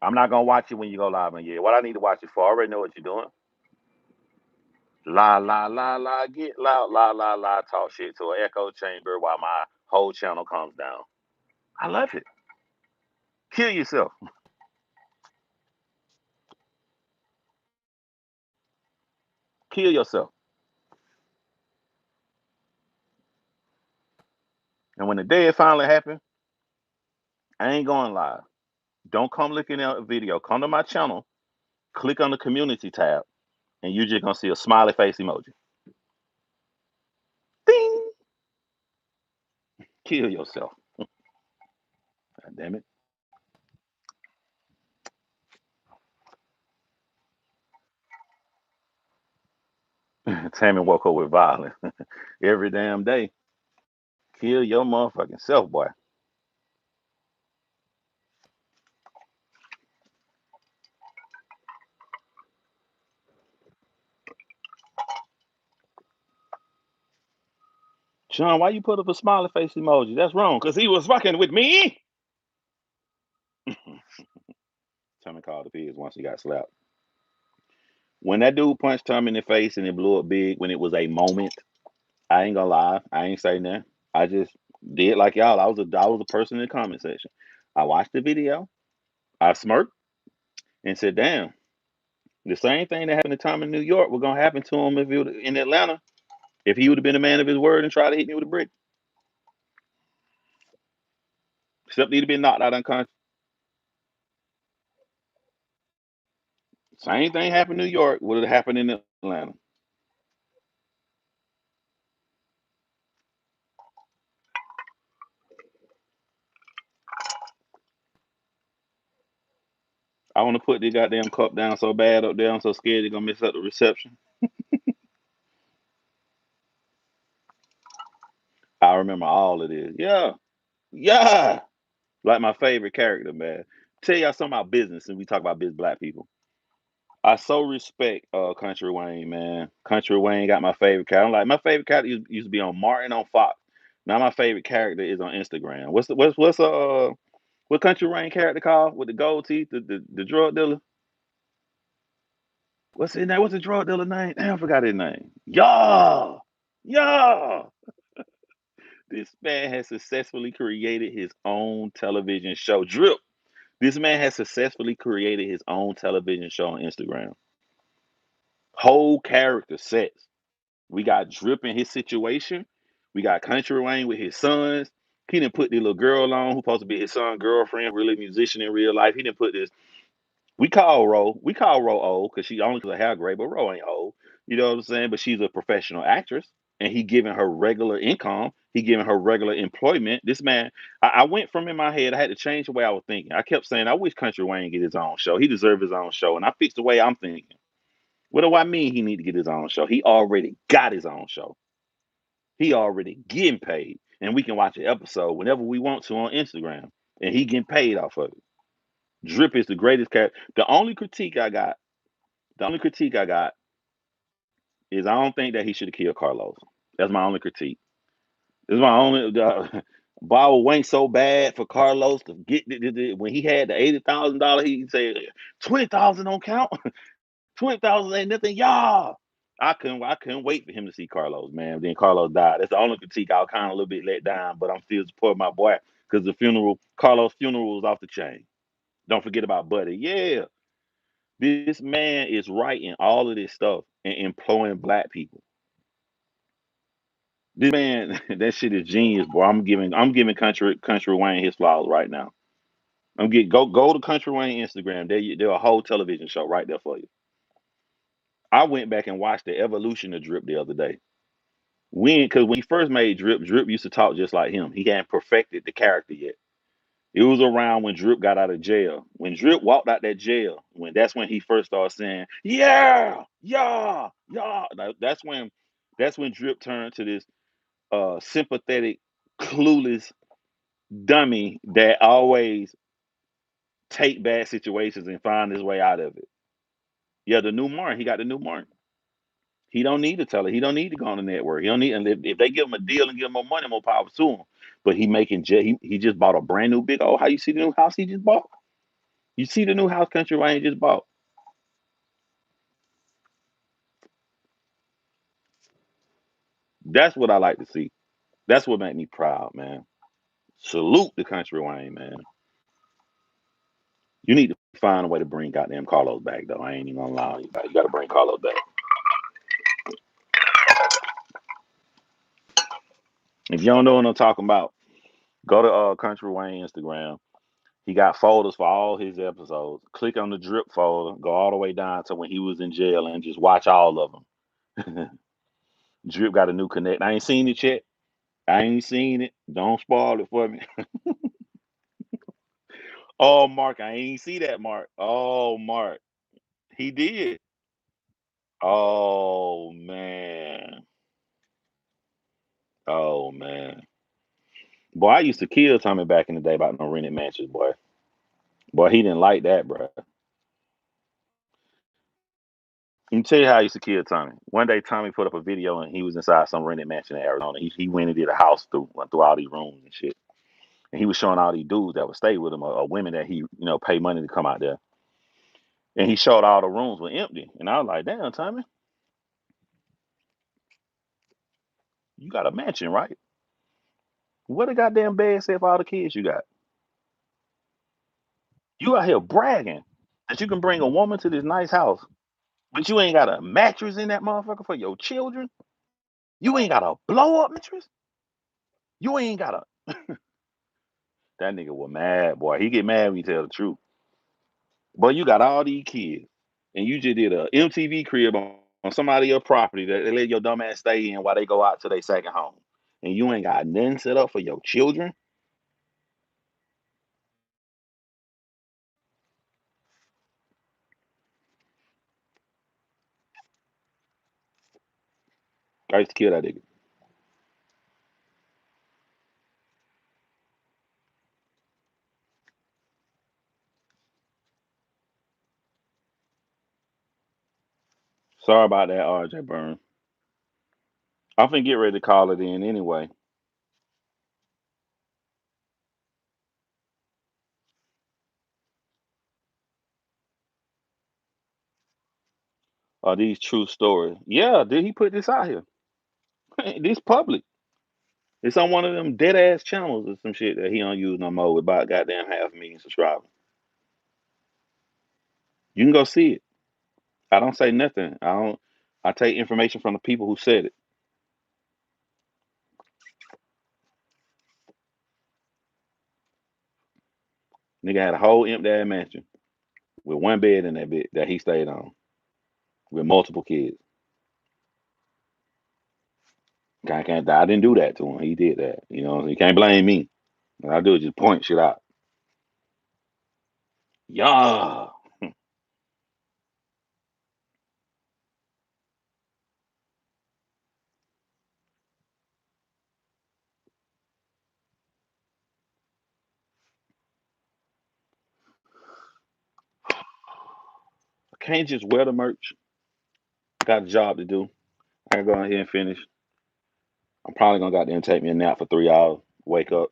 I'm not gonna watch you when you go live and yeah. What I need to watch it for? I already know what you're doing. Get loud, talk shit to an echo chamber while my whole channel comes down. I love it. Kill yourself. Kill yourself. And when the day it finally happened, I ain't going live. Don't come looking at a video. Come to my channel, click on the community tab, and you're just gonna see a smiley face emoji. Ding! Kill yourself. God damn it. Tammy woke up with violence every damn day. Kill your motherfucking self, boy. Sean, why you put up a smiley face emoji? That's wrong, because he was fucking with me. Tommy called the pigs once he got slapped. When that dude punched Tommy in the face and it blew up big when it was a moment, I ain't gonna lie. I ain't saying that. I just did like y'all. I was a person in the comment section. I watched the video. I smirked and said, damn, the same thing that happened to Tommy in New York was gonna happen to him if he would in Atlanta, if he would have been a man of his word and tried to hit me with a brick. Except he'd have been knocked out unconscious. Same thing happened in New York would have happened in Atlanta. I want to put the goddamn cup down so bad up there. I'm so scared they're gonna mess up the reception. I remember all of this. Yeah, yeah. Like my favorite character, man. Tell y'all something about business, and we talk about biz black people. I so respect Country Wayne, man. Country Wayne got my favorite character. I'm like my favorite character used to be on Martin on Fox. Now my favorite character is on Instagram. What Country Wayne character called with the gold teeth, the drug dealer? What's his name? What's the drug dealer name? Damn, I forgot his name. Yeah, yeah. This man has successfully created his own television show. Drip. This man has successfully created his own television show on Instagram. Whole character sets. We got Drip in his situation. We got Country Wayne with his sons. He didn't put the little girl on who's supposed to be his son girlfriend, really musician in real life. He didn't put this. We call Ro old because she only because her hair gray, but Ro ain't old. You know what I'm saying? But she's a professional actress, and he giving her regular income. He giving her regular employment. This man, I went from in my head. I had to change the way I was thinking. I kept saying, I wish Country Wayne get his own show. He deserves his own show, and I fixed the way I'm thinking. What do I mean? He need to get his own show. He already got his own show. He already getting paid, and we can watch an episode whenever we want to on Instagram, and he getting paid off of it. Drip is the greatest character. The only critique I got is I don't think that he should have killed Carlos. That's my only critique. This is my only. Bob went so bad for Carlos to get when he had the $80,000. He said 20,000 don't count. 20,000 ain't nothing, y'all. I couldn't wait for him to see Carlos, man. Then Carlos died. That's the only critique I was kind of a little bit let down, but I'm still supporting my boy because Carlos' funeral was off the chain. Don't forget about Buddy. Yeah, this man is writing all of this stuff and employing black people. This man, that shit is genius, boy. I'm giving Country Wayne his flowers right now. Go to Country Wayne Instagram. There a whole television show right there for you. I went back and watched the evolution of Drip the other day. Because when he first made Drip, Drip used to talk just like him. He hadn't perfected the character yet. It was around when Drip got out of jail. When Drip walked out that jail, that's when he first started saying, "Yeah, yeah, yeah." That's when Drip turned to this sympathetic, clueless dummy that always take bad situations and find his way out of it. Yeah, the new Martin. He got the new Martin. He don't need to tell it. He don't need to go on the network. He don't need, and if they give him a deal and give him more money, more power to him. But he just bought a brand new big old. How you see the new house he just bought? You see the new house Country Wayne just bought? That's what I like to see. That's what make me proud, man. Salute the Country Wayne, man. You need to find a way to bring goddamn Carlos back, though. I ain't even gonna lie. You got to bring Carlos back. If you don't know what I'm talking about, go to Country Wayne Instagram. He got folders for all his episodes. Click on the drip folder, go all the way down to when he was in jail, and just watch all of them. Drip got a new connect. I ain't seen it yet. I ain't seen it. Don't spoil it for me. Oh, Mark, I ain't see that, Mark. Oh, Mark, he did. Oh man. Oh man. Boy, I used to kill Tommy back in the day about no rented mansions, boy. Boy, he didn't like that, bro. Let me tell you how I used to kill Tommy. One day, Tommy put up a video and he was inside some rented mansion in Arizona. He went and did a house went through all these rooms and shit. And he was showing all these dudes that would stay with him or women that he, pay money to come out there. And he showed all the rooms were empty. And I was like, damn, Tommy, you got a mansion, right? What a goddamn bed set for all the kids you got? You out here bragging that you can bring a woman to this nice house, but you ain't got a mattress in that motherfucker for your children. You ain't got a blow up mattress. You ain't got a. That nigga was mad, boy. He get mad when you tell the truth. But you got all these kids, and you just did a MTV crib on somebody else's property that they let your dumb ass stay in while they go out to their second home, and you ain't got nothing set up for your children. I used to kill that nigga. Sorry about that, RJ Burns. I'm finna get ready to call it in anyway. Are these true stories? Yeah, did he put this out here? This public. It's on one of them dead ass channels or some shit that he don't use no more with about goddamn 500,000 subscribers. You can go see it. I don't say nothing. I don't. I take information from the people who said it. Nigga had a whole empty ass mansion with one bed in that bed that he stayed on with multiple kids. I didn't do that to him. He did that. You can't blame me. What I do is just point shit out. Yeah. I can't just wear the merch. Got a job to do. I gotta go ahead and finish. I'm probably gonna goddamn take me a nap for 3 hours. Wake up,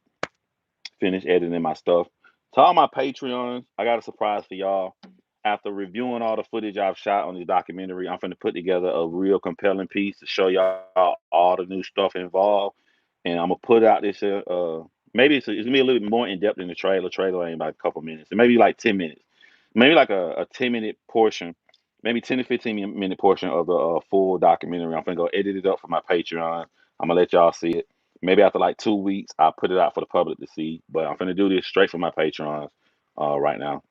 finish editing my stuff. To all my Patreons, I got a surprise for y'all. After reviewing all the footage I've shot on this documentary, I'm finna put together a real compelling piece to show y'all all the new stuff involved. And I'm gonna put out this Maybe it's gonna be a little bit more in depth than the trailer. Trailer ain't about a couple minutes. It maybe like 10 minutes, maybe like a 10 minute portion, maybe 10 to 15 minute portion of the full documentary. I'm gonna go edit it up for my Patreon. I'm gonna let y'all see it. Maybe after like 2 weeks, I'll put it out for the public to see. But I'm gonna do this straight for my Patreons right now.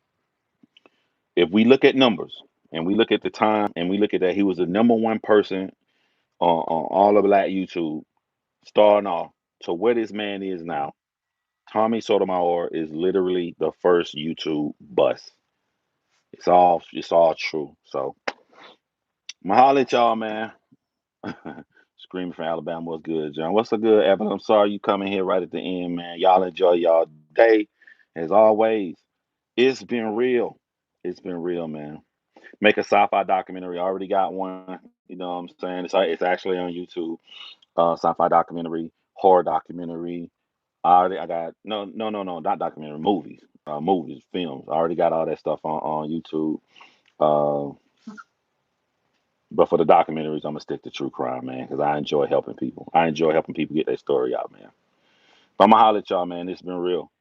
If we look at numbers and we look at the time and we look at that, he was the number one person on all of Black YouTube, starting off to where this man is now. Tommy Sotomayor is literally the first YouTube bust. It's all true. So my holler at y'all, man. Screaming from Alabama was good, John. What's a good, Evan? I'm sorry you coming here right at the end, man. Y'all enjoy y'all day. As always, it's been real. It's been real, man. Make a sci-fi documentary. I already got one. You know what I'm saying? It's actually on YouTube. Sci-fi documentary, horror documentary. I got no, not documentary, movies. Movies, films. I already got all that stuff on YouTube. Uh, but for the documentaries, I'm gonna stick to true crime, man, because I enjoy helping people. I enjoy helping people get their story out, man. But I'm gonna holler at y'all, man. It's been real.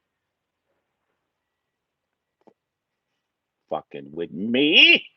Fucking with me.